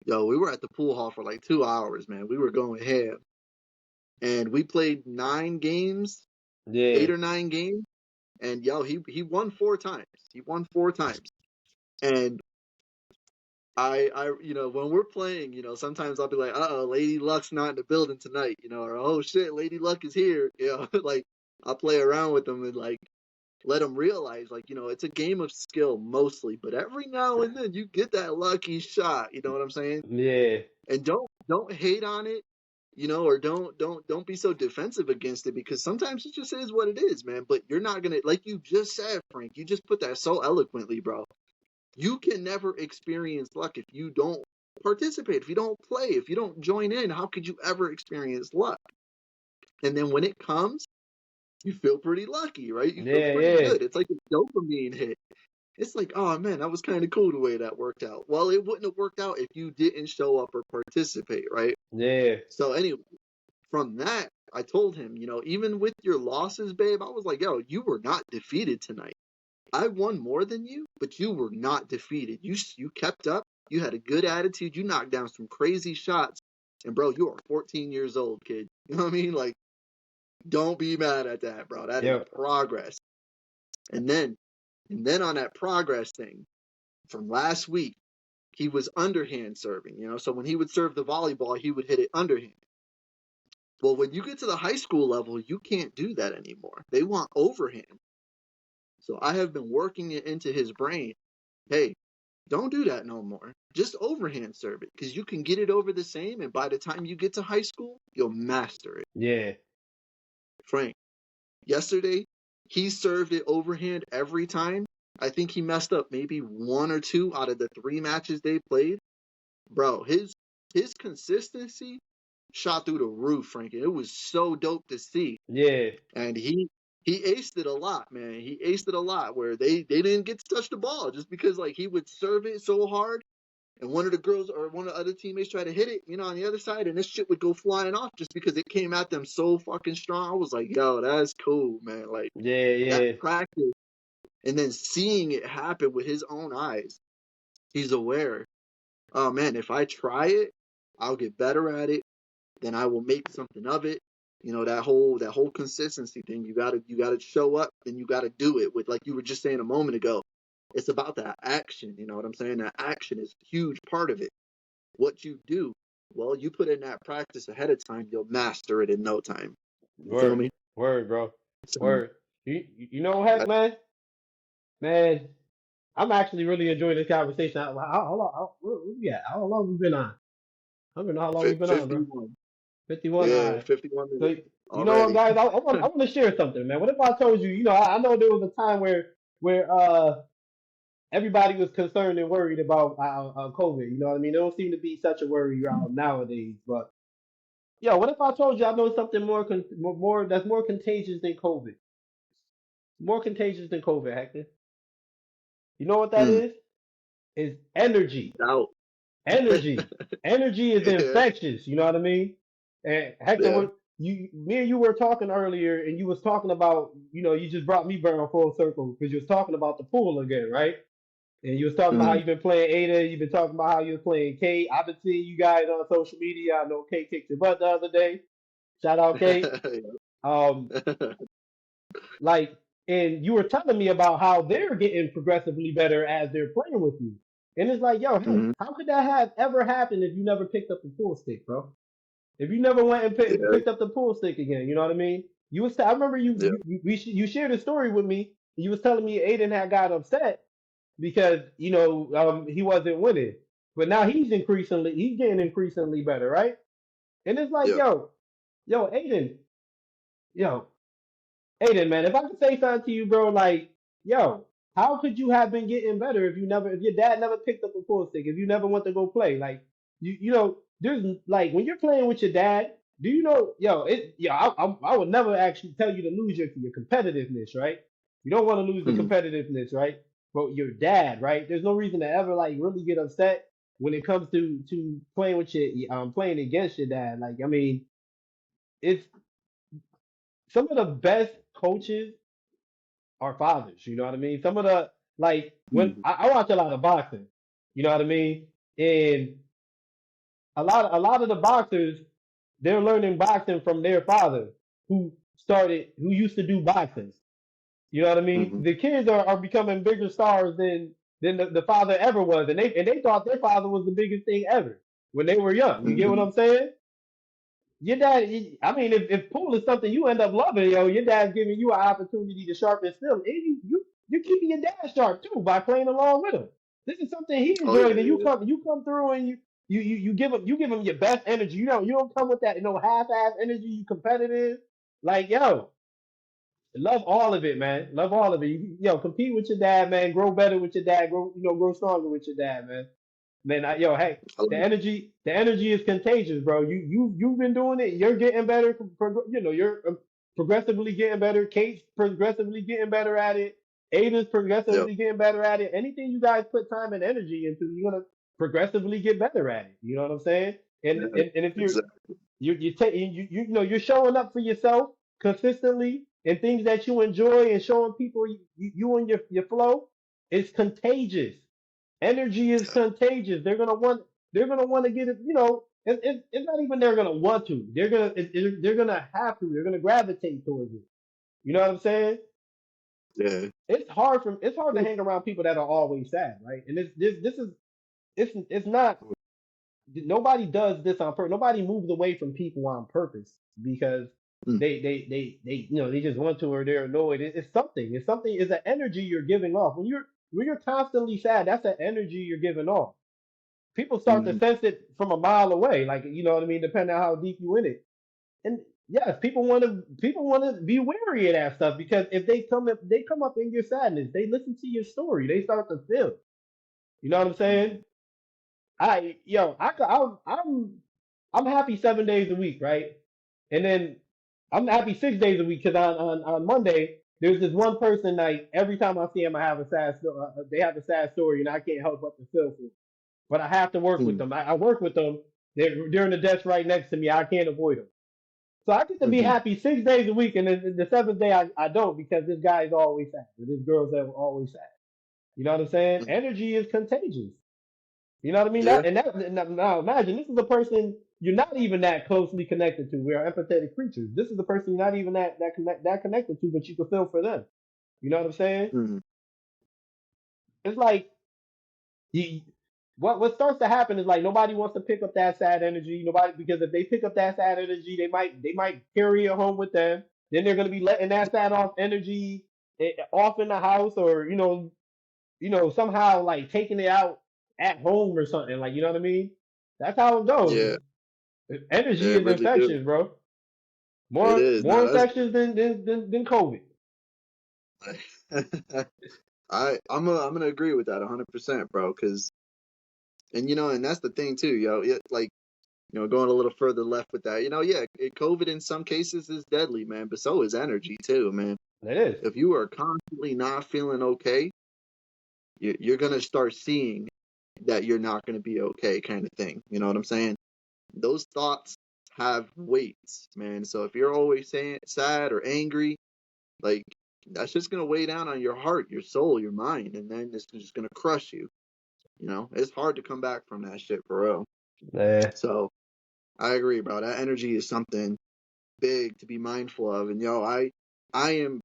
[SPEAKER 2] we were at the pool hall for like 2 hours, man. We were going ham, and we played 9 games,
[SPEAKER 1] Yeah.
[SPEAKER 2] 8 or 9 games, and he won 4 times. He won 4 times, and when we're playing, sometimes I'll be like, Lady Luck's not in the building tonight, or oh shit, Lady Luck is here, like I'll play around with them and like let them realize, like, it's a game of skill mostly, but every now and then you get that lucky shot, you know what I'm saying?
[SPEAKER 1] Yeah.
[SPEAKER 2] And don't hate on it, or don't be so defensive against it because sometimes it just is what it is, man. But you're not gonna, like you just said, Frank, you just put that so eloquently, bro. You can never experience luck if you don't participate, if you don't play, if you don't join in. How could you ever experience luck? And then when it comes, you feel pretty lucky, right? You feel
[SPEAKER 1] Yeah,
[SPEAKER 2] pretty
[SPEAKER 1] yeah,
[SPEAKER 2] good. It's like a dopamine hit. It's like, oh man, that was kind of cool the way that worked out. Well, it wouldn't have worked out if you didn't show up or participate, right?
[SPEAKER 1] yeah,
[SPEAKER 2] So anyway, from that, I told him, even with your losses, babe, I was like, yo, you were not defeated tonight. I won more than you, but you were not defeated. You kept up. You had a good attitude. You knocked down some crazy shots. And bro, you are 14 years old, kid. You know what I mean? Like, don't be mad at that, bro. That is
[SPEAKER 1] yeah,
[SPEAKER 2] progress. And then on that progress thing from last week, he was underhand serving, so when he would serve the volleyball, he would hit it underhand. Well, when you get to the high school level, you can't do that anymore. They want overhand. So I have been working it into his brain. Hey, don't do that no more. Just overhand serve it because you can get it over the same, and by the time you get to high school, you'll master it.
[SPEAKER 1] Yeah.
[SPEAKER 2] Frank, yesterday, he served it overhand every time. I think he messed up maybe one or two out of the 3 matches they played. Bro, his consistency shot through the roof, Frankie. It was so dope to see.
[SPEAKER 1] Yeah.
[SPEAKER 2] And he aced it a lot, man. He aced it a lot where they didn't get to touch the ball just because like he would serve it so hard and one of the girls or one of the other teammates tried to hit it, on the other side, and this shit would go flying off just because it came at them so fucking strong. I was like, yo, that's cool, man. Like
[SPEAKER 1] Yeah.
[SPEAKER 2] that
[SPEAKER 1] Yeah.
[SPEAKER 2] practice and then seeing it happen with his own eyes, he's aware. Oh man, if I try it, I'll get better at it. Then I will make something of it. That whole consistency thing. You gotta show up and you gotta do it with like you were just saying a moment ago. It's about that action. You know what I'm saying? That action is a huge part of it. What you do, well, you put in that practice ahead of time, you'll master it in no time. You feel
[SPEAKER 1] Word.
[SPEAKER 2] me?
[SPEAKER 1] Word, bro.
[SPEAKER 2] So,
[SPEAKER 1] Word. You know, heck, man, I'm actually really enjoying this conversation. Where we at? How long we been on? I don't even know how long we've been on, bro.
[SPEAKER 2] 51.
[SPEAKER 1] 51. All
[SPEAKER 2] Yeah,
[SPEAKER 1] right.
[SPEAKER 2] 51
[SPEAKER 1] So
[SPEAKER 2] minutes
[SPEAKER 1] you know what,
[SPEAKER 2] already.
[SPEAKER 1] guys? I want to share something, man. What if I told you? I know there was a time where everybody was concerned and worried about COVID. You know what I mean? It don't seem to be such a worry around nowadays. But what if I told you I know something more that's more contagious than COVID? More contagious than COVID, Hector. You know what that
[SPEAKER 2] Mm,
[SPEAKER 1] is? Is energy.
[SPEAKER 2] doubt.
[SPEAKER 1] Energy. Energy is
[SPEAKER 2] Yeah,
[SPEAKER 1] infectious. You know what I mean? And Hector,
[SPEAKER 2] yeah.
[SPEAKER 1] me and you were talking earlier, and you was talking about, you just brought me back full circle because you was talking about the pool again, right? And you was talking about how
[SPEAKER 2] Mm.
[SPEAKER 1] you've been playing Ada. You've been talking about how you were playing Kate. I've been seeing you guys on social media. I know Kate kicked your butt the other day. Shout out Kate. Um, like, and you were telling me about how they're getting progressively better as they're playing with you. And it's like, yo, hey,
[SPEAKER 2] Mhm.
[SPEAKER 1] how could that have ever happened if you never picked up the pool stick, bro? If you never went and
[SPEAKER 2] Yeah,
[SPEAKER 1] picked up the pool stick again, you know what I mean? I remember
[SPEAKER 2] yeah.
[SPEAKER 1] you shared a story with me. You was telling me Aiden had got upset because he wasn't winning, but now he's getting increasingly better, right? And it's like,
[SPEAKER 2] Yeah.
[SPEAKER 1] yo, yo, Aiden, man, if I could say something to you, bro, like, yo, how could you have been getting better if your dad never picked up a pool stick, if you never went to go play? Like, there's like when you're playing with your dad, do you know, I would never actually tell you to lose your competitiveness, right? You don't want to lose the
[SPEAKER 2] Mhm.
[SPEAKER 1] competitiveness, right? But your dad, right? There's no reason to ever like really get upset when it comes to playing with playing against your dad. Like, I mean, it's some of the best coaches our fathers. You know what I mean? Some of the like when
[SPEAKER 2] Mhm.
[SPEAKER 1] I watch a lot of boxing, you know what I mean? And a lot of the boxers, they're learning boxing from their father who used to do boxing. You know what I mean?
[SPEAKER 2] Mhm.
[SPEAKER 1] The kids are becoming bigger stars than the father ever was, and they thought their father was the biggest thing ever when they were young. You get what
[SPEAKER 2] Mhm.
[SPEAKER 1] I'm saying? Your dad, I mean, if pool is something you end up loving, your dad's giving you an opportunity to sharpen skill, and you're keeping your dad sharp too by playing along with him. This is something he
[SPEAKER 2] Oh yeah,
[SPEAKER 1] enjoys, and
[SPEAKER 2] yeah,
[SPEAKER 1] you come through and you give him your best energy. You don't come with that half-ass energy. You competitive, like love all of it, man. Love all of it. Compete with your dad, man. Grow better with your dad. Grow stronger with your dad, man. Man, hey,
[SPEAKER 2] I like
[SPEAKER 1] the energy is contagious, bro. You've been doing it. You're getting better. You're progressively getting better. Kate's progressively getting better at it. Aiden's
[SPEAKER 2] it. Yep.
[SPEAKER 1] progressively getting better at it. Anything you guys put time and energy into, you're gonna progressively get better at it. You know what I'm saying? And
[SPEAKER 2] Yeah.
[SPEAKER 1] and, and if you're
[SPEAKER 2] Exactly.
[SPEAKER 1] you take you're showing up for yourself consistently and things that you enjoy and showing people you and your flow, it's contagious. Energy is contagious. They're gonna want to get it. It's not even they're gonna want to. They're gonna have to. They're gonna gravitate towards it. You know what I'm saying?
[SPEAKER 2] Yeah.
[SPEAKER 1] It's hard to hang around people that are always sad, right? And it's not. Nobody does this on purpose. Nobody moves away from people on purpose because
[SPEAKER 2] Mm.
[SPEAKER 1] they just want to, or they're annoyed. It's something. It's something. It's an energy you're giving off. When you're constantly sad, that's an energy you're giving off. People start to
[SPEAKER 2] Mhm.
[SPEAKER 1] sense it from a mile away. Like, you know what I mean, depending on how deep you in it. And yes, people want to be wary of that stuff, because if they come up in your sadness, they listen to your story, they start to feel. You know what I'm saying?
[SPEAKER 2] Mhm.
[SPEAKER 1] I yo, I could- I'm happy 7 days a week, right? And then I'm happy 6 days a week, because on Monday there's this one person, like every time I see him, I have a they have a sad story, and I can't help but to feel for them. But I have to work with
[SPEAKER 2] Mhm.
[SPEAKER 1] them. I work with them. They're in the desk right next to me. I can't avoid them. So I get to be
[SPEAKER 2] Mhm.
[SPEAKER 1] happy 6 days a week, and then the seventh day I don't, because this guy is always sad. Or this girl's always sad. You know what I'm saying?
[SPEAKER 2] Mhm.
[SPEAKER 1] Energy is contagious. You know what I mean?
[SPEAKER 2] Yeah.
[SPEAKER 1] Now imagine, this is a person you're not even that closely connected to. We are empathetic creatures. This is the person you're not even that connected to, but you can feel for them. You know what I'm saying?
[SPEAKER 2] Mhm.
[SPEAKER 1] It's like you, what starts to happen is, like, nobody wants to pick up that sad energy. Nobody, because if they pick up that sad energy, they might carry it home with them. Then they're gonna be letting that sad off energy off in the house, or somehow, like, taking it out at home or something. Like, you know what I mean? That's how it goes.
[SPEAKER 2] Yeah.
[SPEAKER 1] Energy
[SPEAKER 2] Yeah.
[SPEAKER 1] is
[SPEAKER 2] Really do.
[SPEAKER 1] infectious, bro.
[SPEAKER 2] It
[SPEAKER 1] More
[SPEAKER 2] is.
[SPEAKER 1] more
[SPEAKER 2] Now that's.
[SPEAKER 1] infectious than COVID.
[SPEAKER 2] I'm gonna agree with that 100%, bro. Cause and and that's the thing too, yo. Like going a little further left with that. Yeah, COVID in some cases is deadly, man. But so is energy too, man.
[SPEAKER 1] It is.
[SPEAKER 2] If you are constantly not feeling okay, you're gonna start seeing that you're not gonna be okay, kind of thing. You know what I'm saying? Those thoughts have weights, man. So if you're always saying sad or angry, like that's just gonna weigh down on your heart, your soul, your mind, and then it's just gonna crush you. It's hard to come back from that shit for real.
[SPEAKER 1] Yeah.
[SPEAKER 2] So I agree, bro. That energy is something big to be mindful of. And I am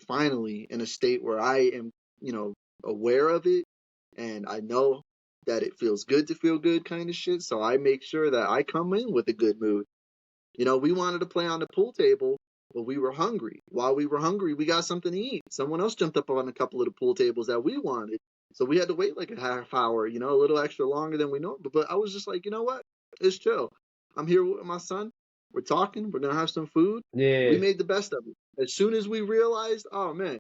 [SPEAKER 2] finally in a state where I am, you know, aware of it, and I know that it feels good to feel good, kind of shit. So I make sure that I come in with a good mood. We wanted to play on the pool table, but we were hungry. While we were hungry, we got something to eat. Someone else jumped up on a couple of the pool tables that we wanted. So we had to wait like a half hour, a little extra longer than we know. But I was just like, you know what? It's chill. I'm here with my son. We're talking. We're going to have some food. We
[SPEAKER 1] Yeah.
[SPEAKER 2] made the best of it. As soon as we realized, oh, man,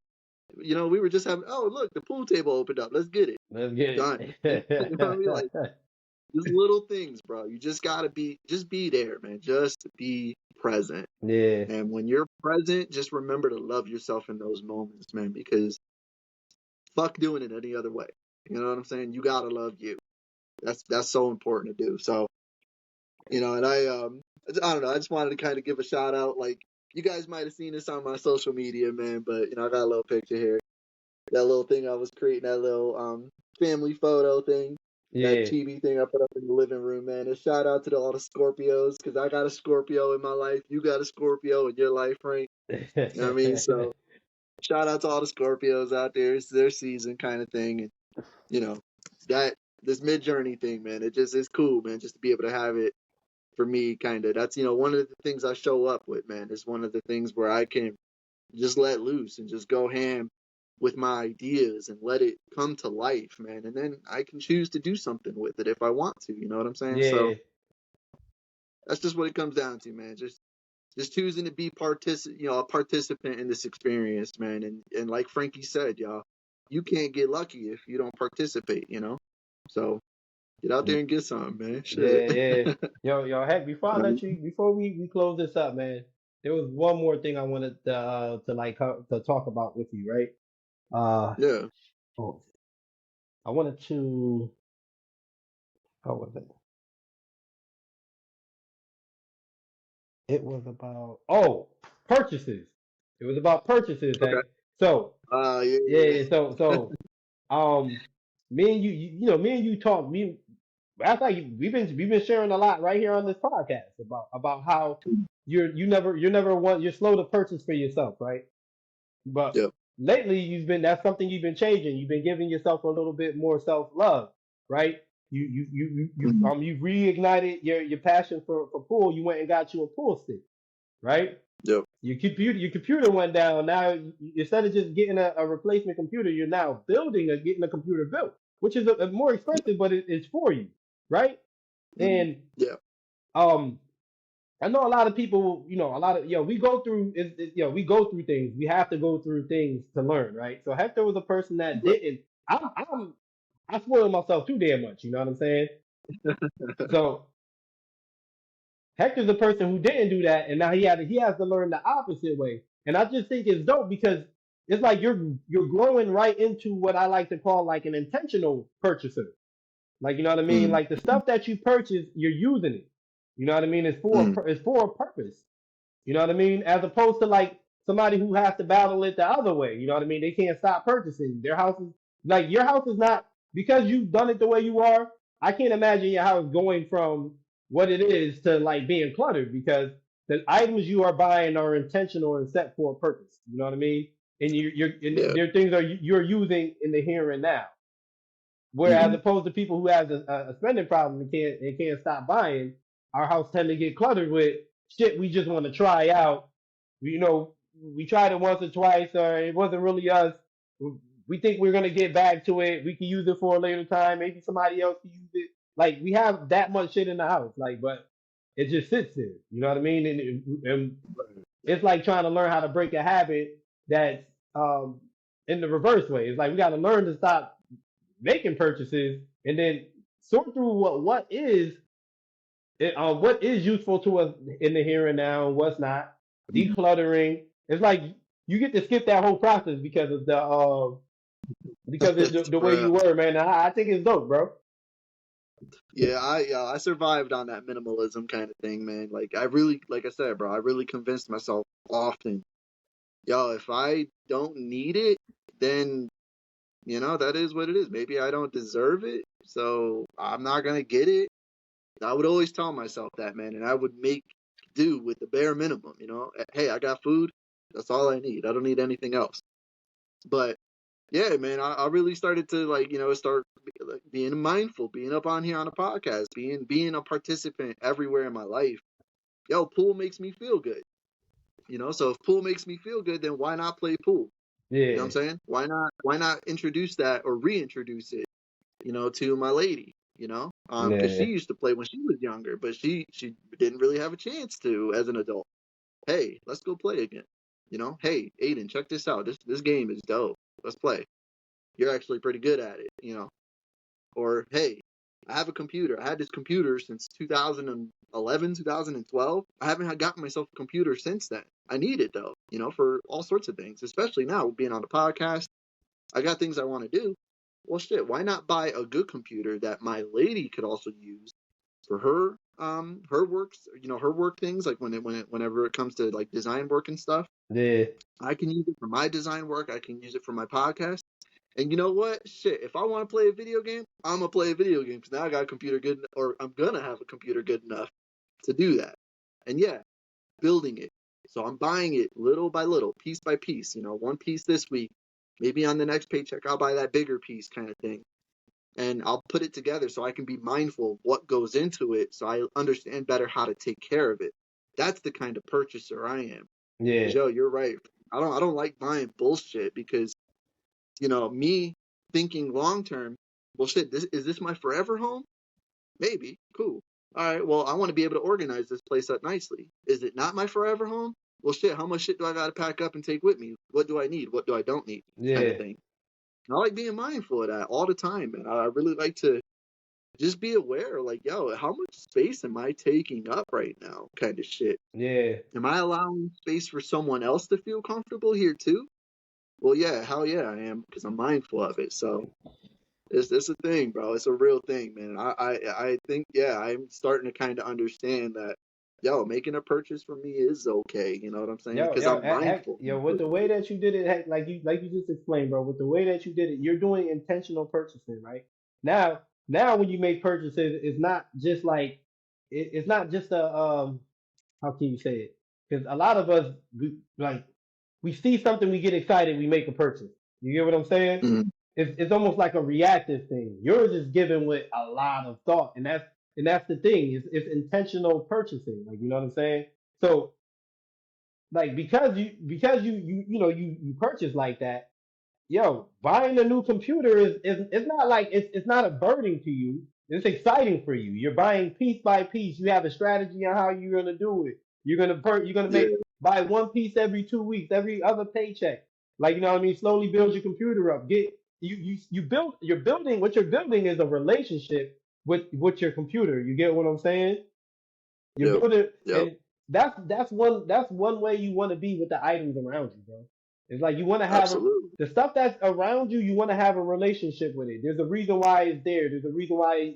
[SPEAKER 2] we were just having, oh, look, the pool table opened up. Let's get it.
[SPEAKER 1] Let's get
[SPEAKER 2] Done. You know what I mean? Like,
[SPEAKER 1] it.
[SPEAKER 2] just little things, bro. You just gotta just be there, man. Just be present.
[SPEAKER 1] Yeah.
[SPEAKER 2] And when you're present, just remember to love yourself in those moments, man, because fuck doing it any other way. You know what I'm saying? You gotta love you. That's so important to do. So, and I don't know, I just wanted to kind of give a shout out. Like, you guys might have seen this on my social media, man, but I got a little picture here. That little thing I was creating, that little family photo thing, that
[SPEAKER 1] Yeah.
[SPEAKER 2] chibi thing I put up in the living room, man. And shout out to all the Scorpios, because I got a Scorpio in my life. You got a Scorpio in your life, Frank. You know what I mean? So shout out to all the Scorpios out there. It's their season, kind of thing. And you know that this mid journey thing, man. It just is cool, man. Just to be able to have it for me, kind of. That's one of the things I show up with, man. It's one of the things where I can just let loose and just go ham with my ideas and let it come to life, man. And then I can choose to do something with it if I want to. You know what I'm saying? So
[SPEAKER 1] Yeah.
[SPEAKER 2] that's just what it comes down to, man. Just choosing to be a participant in this experience, man. And like Frankie said, y'all, you can't get lucky if you don't participate. So get out there and get some, man.
[SPEAKER 1] Yeah,
[SPEAKER 2] Shit.
[SPEAKER 1] yeah. Yo, Heck, before we close this up, man, there was one more thing I wanted to talk about with you, right? Uh,
[SPEAKER 2] Yeah.
[SPEAKER 1] oh, I wanted to, how was it? It was about, purchases. It was about purchases, Heck.
[SPEAKER 2] Okay.
[SPEAKER 1] So,
[SPEAKER 2] Yeah,
[SPEAKER 1] yeah,
[SPEAKER 2] yeah,
[SPEAKER 1] yeah, um, me and me and you talk, I thought we've been sharing a lot right here on this podcast about how you're slow to purchase for yourself, right? But
[SPEAKER 2] yeah.
[SPEAKER 1] lately that's something you've been changing. You've been giving yourself a little bit more self love, right?
[SPEAKER 2] Mhm.
[SPEAKER 1] You've reignited your passion for pool. You went and got you a pool stick, right?
[SPEAKER 2] Yep.
[SPEAKER 1] Your computer went down. Now, instead of just getting a replacement computer, you're now getting a computer built, which is more expensive, but it's for you, right?
[SPEAKER 2] Mm-hmm.
[SPEAKER 1] And
[SPEAKER 2] Yeah.
[SPEAKER 1] um, I know a lot of people, a lot of we go through we go through things. We have to go through things to learn, right? So Hector was a person that
[SPEAKER 2] Right.
[SPEAKER 1] didn't. I spoiled myself too damn much. You know what I'm saying? So Hector's a person who didn't do that, and now he has to learn the opposite way. And I just think it's dope because it's like you're growing right into what I like to call like an intentional purchaser. Like, you know what I mean?
[SPEAKER 2] Mm-hmm.
[SPEAKER 1] Like the stuff that you purchase, you're using it. You know what I mean? It's for a purpose. You know what I mean? As opposed to like somebody who has to battle it the other way. You know what I mean? They can't stop purchasing. Their house is like your house is not because you've done it the way you are. I can't imagine your house going from what it is to like being cluttered because the items you are buying are intentional and set for a purpose. You know what I mean? And
[SPEAKER 2] Yeah.
[SPEAKER 1] there are things you're using in the here and now. Whereas
[SPEAKER 2] Mm-hmm.
[SPEAKER 1] opposed to people who have a spending problem and can't stop buying, our house tend to get cluttered with shit we just want to try out. We tried it once or twice, or it wasn't really us. We think we're gonna get back to it. We can use it for a later time. Maybe somebody else can use it. Like we have that much shit in the house, like, but it just sits there. You know what I mean? And it's like trying to learn how to break a habit that's in the reverse way. It's like we got to learn to stop making purchases and then sort through what is useful to us in the here and now and what's not. Decluttering. It's like you get to skip that whole process because of the way
[SPEAKER 2] Bruh.
[SPEAKER 1] you were, man. I think it's dope, bro.
[SPEAKER 2] Yeah, I survived on that minimalism kind of thing, man. Like I really, like I said, bro, I really convinced myself often, yo, if I don't need it, then that is what it is. Maybe I don't deserve it, so I'm not gonna get it. I would always tell myself that, man, and I would make do with the bare minimum. Hey, I got food. That's all I need. I don't need anything else. But yeah, man, I really started to start like being mindful, being up on here on a podcast, being a participant everywhere in my life. Yo, pool makes me feel good. So if pool makes me feel good, then why not play pool? You know what I'm
[SPEAKER 1] Yeah,
[SPEAKER 2] saying? Why not introduce that or reintroduce it, to my lady, because she
[SPEAKER 1] yeah,
[SPEAKER 2] used to play when she was younger, but she didn't really have a chance to as an adult. Hey, let's go play again. Hey, Aiden, check this out. This game is dope. Let's play. You're actually pretty good at it, Or hey, I have a computer. I had this computer since 2011, 2012. I haven't gotten myself a computer since then. I need it though, for all sorts of things, especially now being on the podcast. I got things I want to do. Well, shit, why not buy a good computer that my lady could also use for her works, her work things, like whenever it comes to like design work and stuff.
[SPEAKER 1] yeah,
[SPEAKER 2] I can use it for my design work. I can use it for my podcast. And you know what? Shit, if I want to play a video game, I'm gonna play a video game because now I got a computer good, or I'm gonna have a computer good enough to do that. And yeah, building it. So I'm buying it little by little, piece by piece. One piece this week. Maybe on the next paycheck, I'll buy that bigger piece kind of thing. And I'll put it together so I can be mindful of what goes into it so I understand better how to take care of it. That's the kind of purchaser I am.
[SPEAKER 1] yeah,
[SPEAKER 2] Because yo, you're right. I don't like buying bullshit because, me thinking long term, well shit, is this my forever home? Maybe. Cool. All right, well, I want to be able to organize this place up nicely. Is it not my forever home? Well shit, how much shit do I gotta pack up and take with me? What do I need? What do I don't need? Kind of
[SPEAKER 1] yeah,
[SPEAKER 2] thing. And I like being mindful of that all the time, man. I really like to just be aware, like, yo, how much space am I taking up right now? Kind of shit.
[SPEAKER 1] yeah,
[SPEAKER 2] Am I allowing space for someone else to feel comfortable here too? Well, yeah, hell yeah, I am because I'm mindful of it. So it's a thing, bro. It's a real thing, man. I think, yeah, I'm starting to kind of understand that, yo, making a purchase for me is okay. You know what I'm saying?
[SPEAKER 1] Yo,
[SPEAKER 2] Because
[SPEAKER 1] yo,
[SPEAKER 2] I'm mindful.
[SPEAKER 1] yo, with the way that you did it, like you just explained, bro, with the way that you did it, you're doing intentional purchasing, right? Now, when you make purchases, it's not just like it's not just a how can you say it? Because a lot of us we see something, we get excited, we make a purchase. You get what I'm saying?
[SPEAKER 2] Mhm.
[SPEAKER 1] It's almost like a reactive thing. Yours is given with a lot of thought, and that's the thing. It's intentional purchasing, like you know what I'm saying. So like because you purchase like that, yo, buying a new computer is it's not like it's not a burden to you. It's exciting for you. You're buying piece by piece. You have a strategy on how you're gonna do it. You're gonna
[SPEAKER 2] Yeah,
[SPEAKER 1] buy one piece every 2 weeks, every other paycheck. Like you know what I mean? Slowly build your computer up. You're building what you're building is a relationship with your computer. You get what I'm saying? You're
[SPEAKER 2] yep,
[SPEAKER 1] building,
[SPEAKER 2] yep,
[SPEAKER 1] and that's one way you want to be with the items around you, bro. It's like you want to have
[SPEAKER 2] absolutely.
[SPEAKER 1] the stuff that's around you. You want to have a relationship with it. There's a reason why it's there. There's a reason why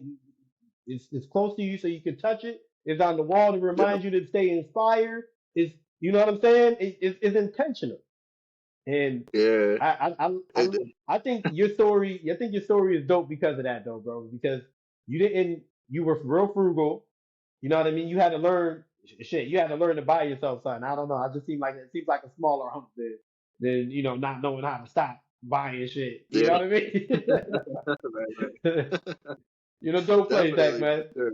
[SPEAKER 1] it's close to you, so you can touch it. It's on the wall to
[SPEAKER 2] Yep,
[SPEAKER 1] remind you to stay inspired. It's you know what I'm saying? It's intentional, and
[SPEAKER 2] yeah.
[SPEAKER 1] I I I I
[SPEAKER 2] And,
[SPEAKER 1] I think your story. I think your story is dope because of that, though, bro. Because you didn't. You were real frugal. You know what I mean? You had to learn shit. You had to learn to buy yourself something. I don't know. I just it seems like a smaller hump than not knowing how to stop buying shit. You
[SPEAKER 2] yeah,
[SPEAKER 1] know what I mean?
[SPEAKER 2] right,
[SPEAKER 1] Don't play Tech,
[SPEAKER 2] definitely.
[SPEAKER 1] man.
[SPEAKER 2] Sure.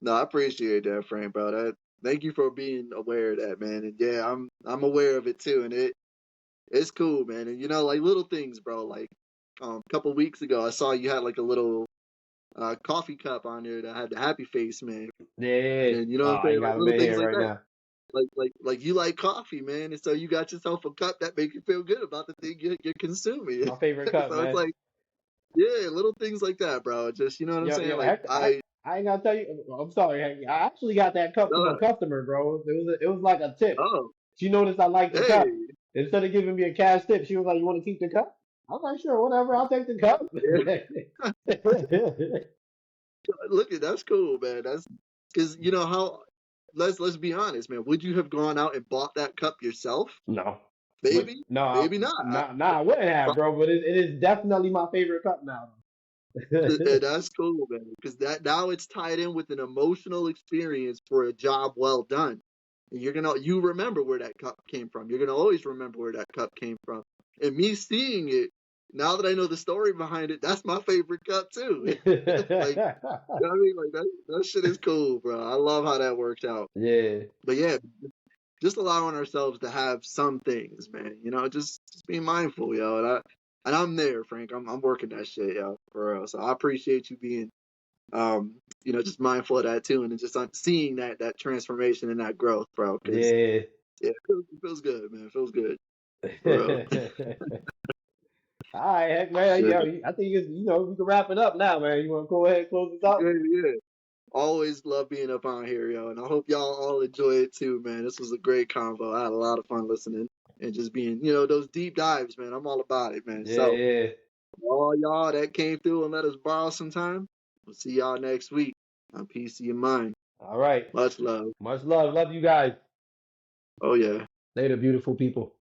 [SPEAKER 2] No, I appreciate that, Frank, bro. Thank you for being aware of that, man. And yeah, I'm aware of it too, and it's cool, man. And like little things, bro. Like a couple weeks ago, I saw you had like a little coffee cup on there that had the happy face, man.
[SPEAKER 1] Yeah.
[SPEAKER 2] And you know
[SPEAKER 1] Oh,
[SPEAKER 2] what I'm
[SPEAKER 1] I
[SPEAKER 2] saying?
[SPEAKER 1] ain't
[SPEAKER 2] Like
[SPEAKER 1] got him
[SPEAKER 2] little
[SPEAKER 1] in
[SPEAKER 2] things
[SPEAKER 1] here
[SPEAKER 2] like
[SPEAKER 1] right
[SPEAKER 2] that.
[SPEAKER 1] now.
[SPEAKER 2] Like you like coffee, man, and so you got yourself a cup that make you feel good about the thing you're consuming.
[SPEAKER 1] My favorite cup,
[SPEAKER 2] So it's
[SPEAKER 1] man.
[SPEAKER 2] like, yeah, little things like that, bro. Just you know what I'm saying?
[SPEAKER 1] Yo,
[SPEAKER 2] Like
[SPEAKER 1] Hector, I ain't gotta tell you. I'm sorry, Hector. I actually got that cup from
[SPEAKER 2] uh,
[SPEAKER 1] a customer, bro. It was like a tip.
[SPEAKER 2] oh,
[SPEAKER 1] She noticed I liked the
[SPEAKER 2] hey,
[SPEAKER 1] cup. Instead of giving me a cash tip, she was like, "You want to keep the cup?" I was like, "Sure, whatever. I'll take the cup."
[SPEAKER 2] yeah, look at that's cool, man. That's because you know how. Let's be honest, man. Would you have gone out and bought that cup yourself?
[SPEAKER 1] No, but
[SPEAKER 2] Maybe, maybe not.
[SPEAKER 1] I wouldn't have, bro. But it is definitely my favorite cup now.
[SPEAKER 2] And that's cool, man, because that now it's tied in with an emotional experience for a job well done. And you remember where that cup came from. You're gonna always remember where that cup came from. And me seeing it, now that I know the story behind it, that's my favorite cup too. Like, you know what I mean? Like that shit is cool, bro. I love how that works out.
[SPEAKER 1] Yeah,
[SPEAKER 2] But yeah, just allowing ourselves to have some things, man. Just be mindful, yo. And I'm there, Frank. I'm working that shit, yo, for real. So I appreciate you being, just mindful of that too, and just seeing that transformation and that growth, bro. Because
[SPEAKER 1] yeah.
[SPEAKER 2] yeah, it feels good, man. It feels good, for real.
[SPEAKER 1] All right, heck, man.
[SPEAKER 2] Yeah,
[SPEAKER 1] Yo, I think we can wrap it up now, man. You want to go ahead and close this out?
[SPEAKER 2] yeah, yeah. Always love being up on here, yo, and I hope y'all all enjoy it too, man. This was a great convo. I had a lot of fun listening and just being, those deep dives, man. I'm all about it, man.
[SPEAKER 1] Yeah,
[SPEAKER 2] So.
[SPEAKER 1] yeah.
[SPEAKER 2] All y'all that came through and let us borrow some time. We'll see y'all next week on Peace of Your Mind.
[SPEAKER 1] All right.
[SPEAKER 2] Much love.
[SPEAKER 1] Much love. Love you guys.
[SPEAKER 2] Oh, yeah.
[SPEAKER 1] Later, beautiful people.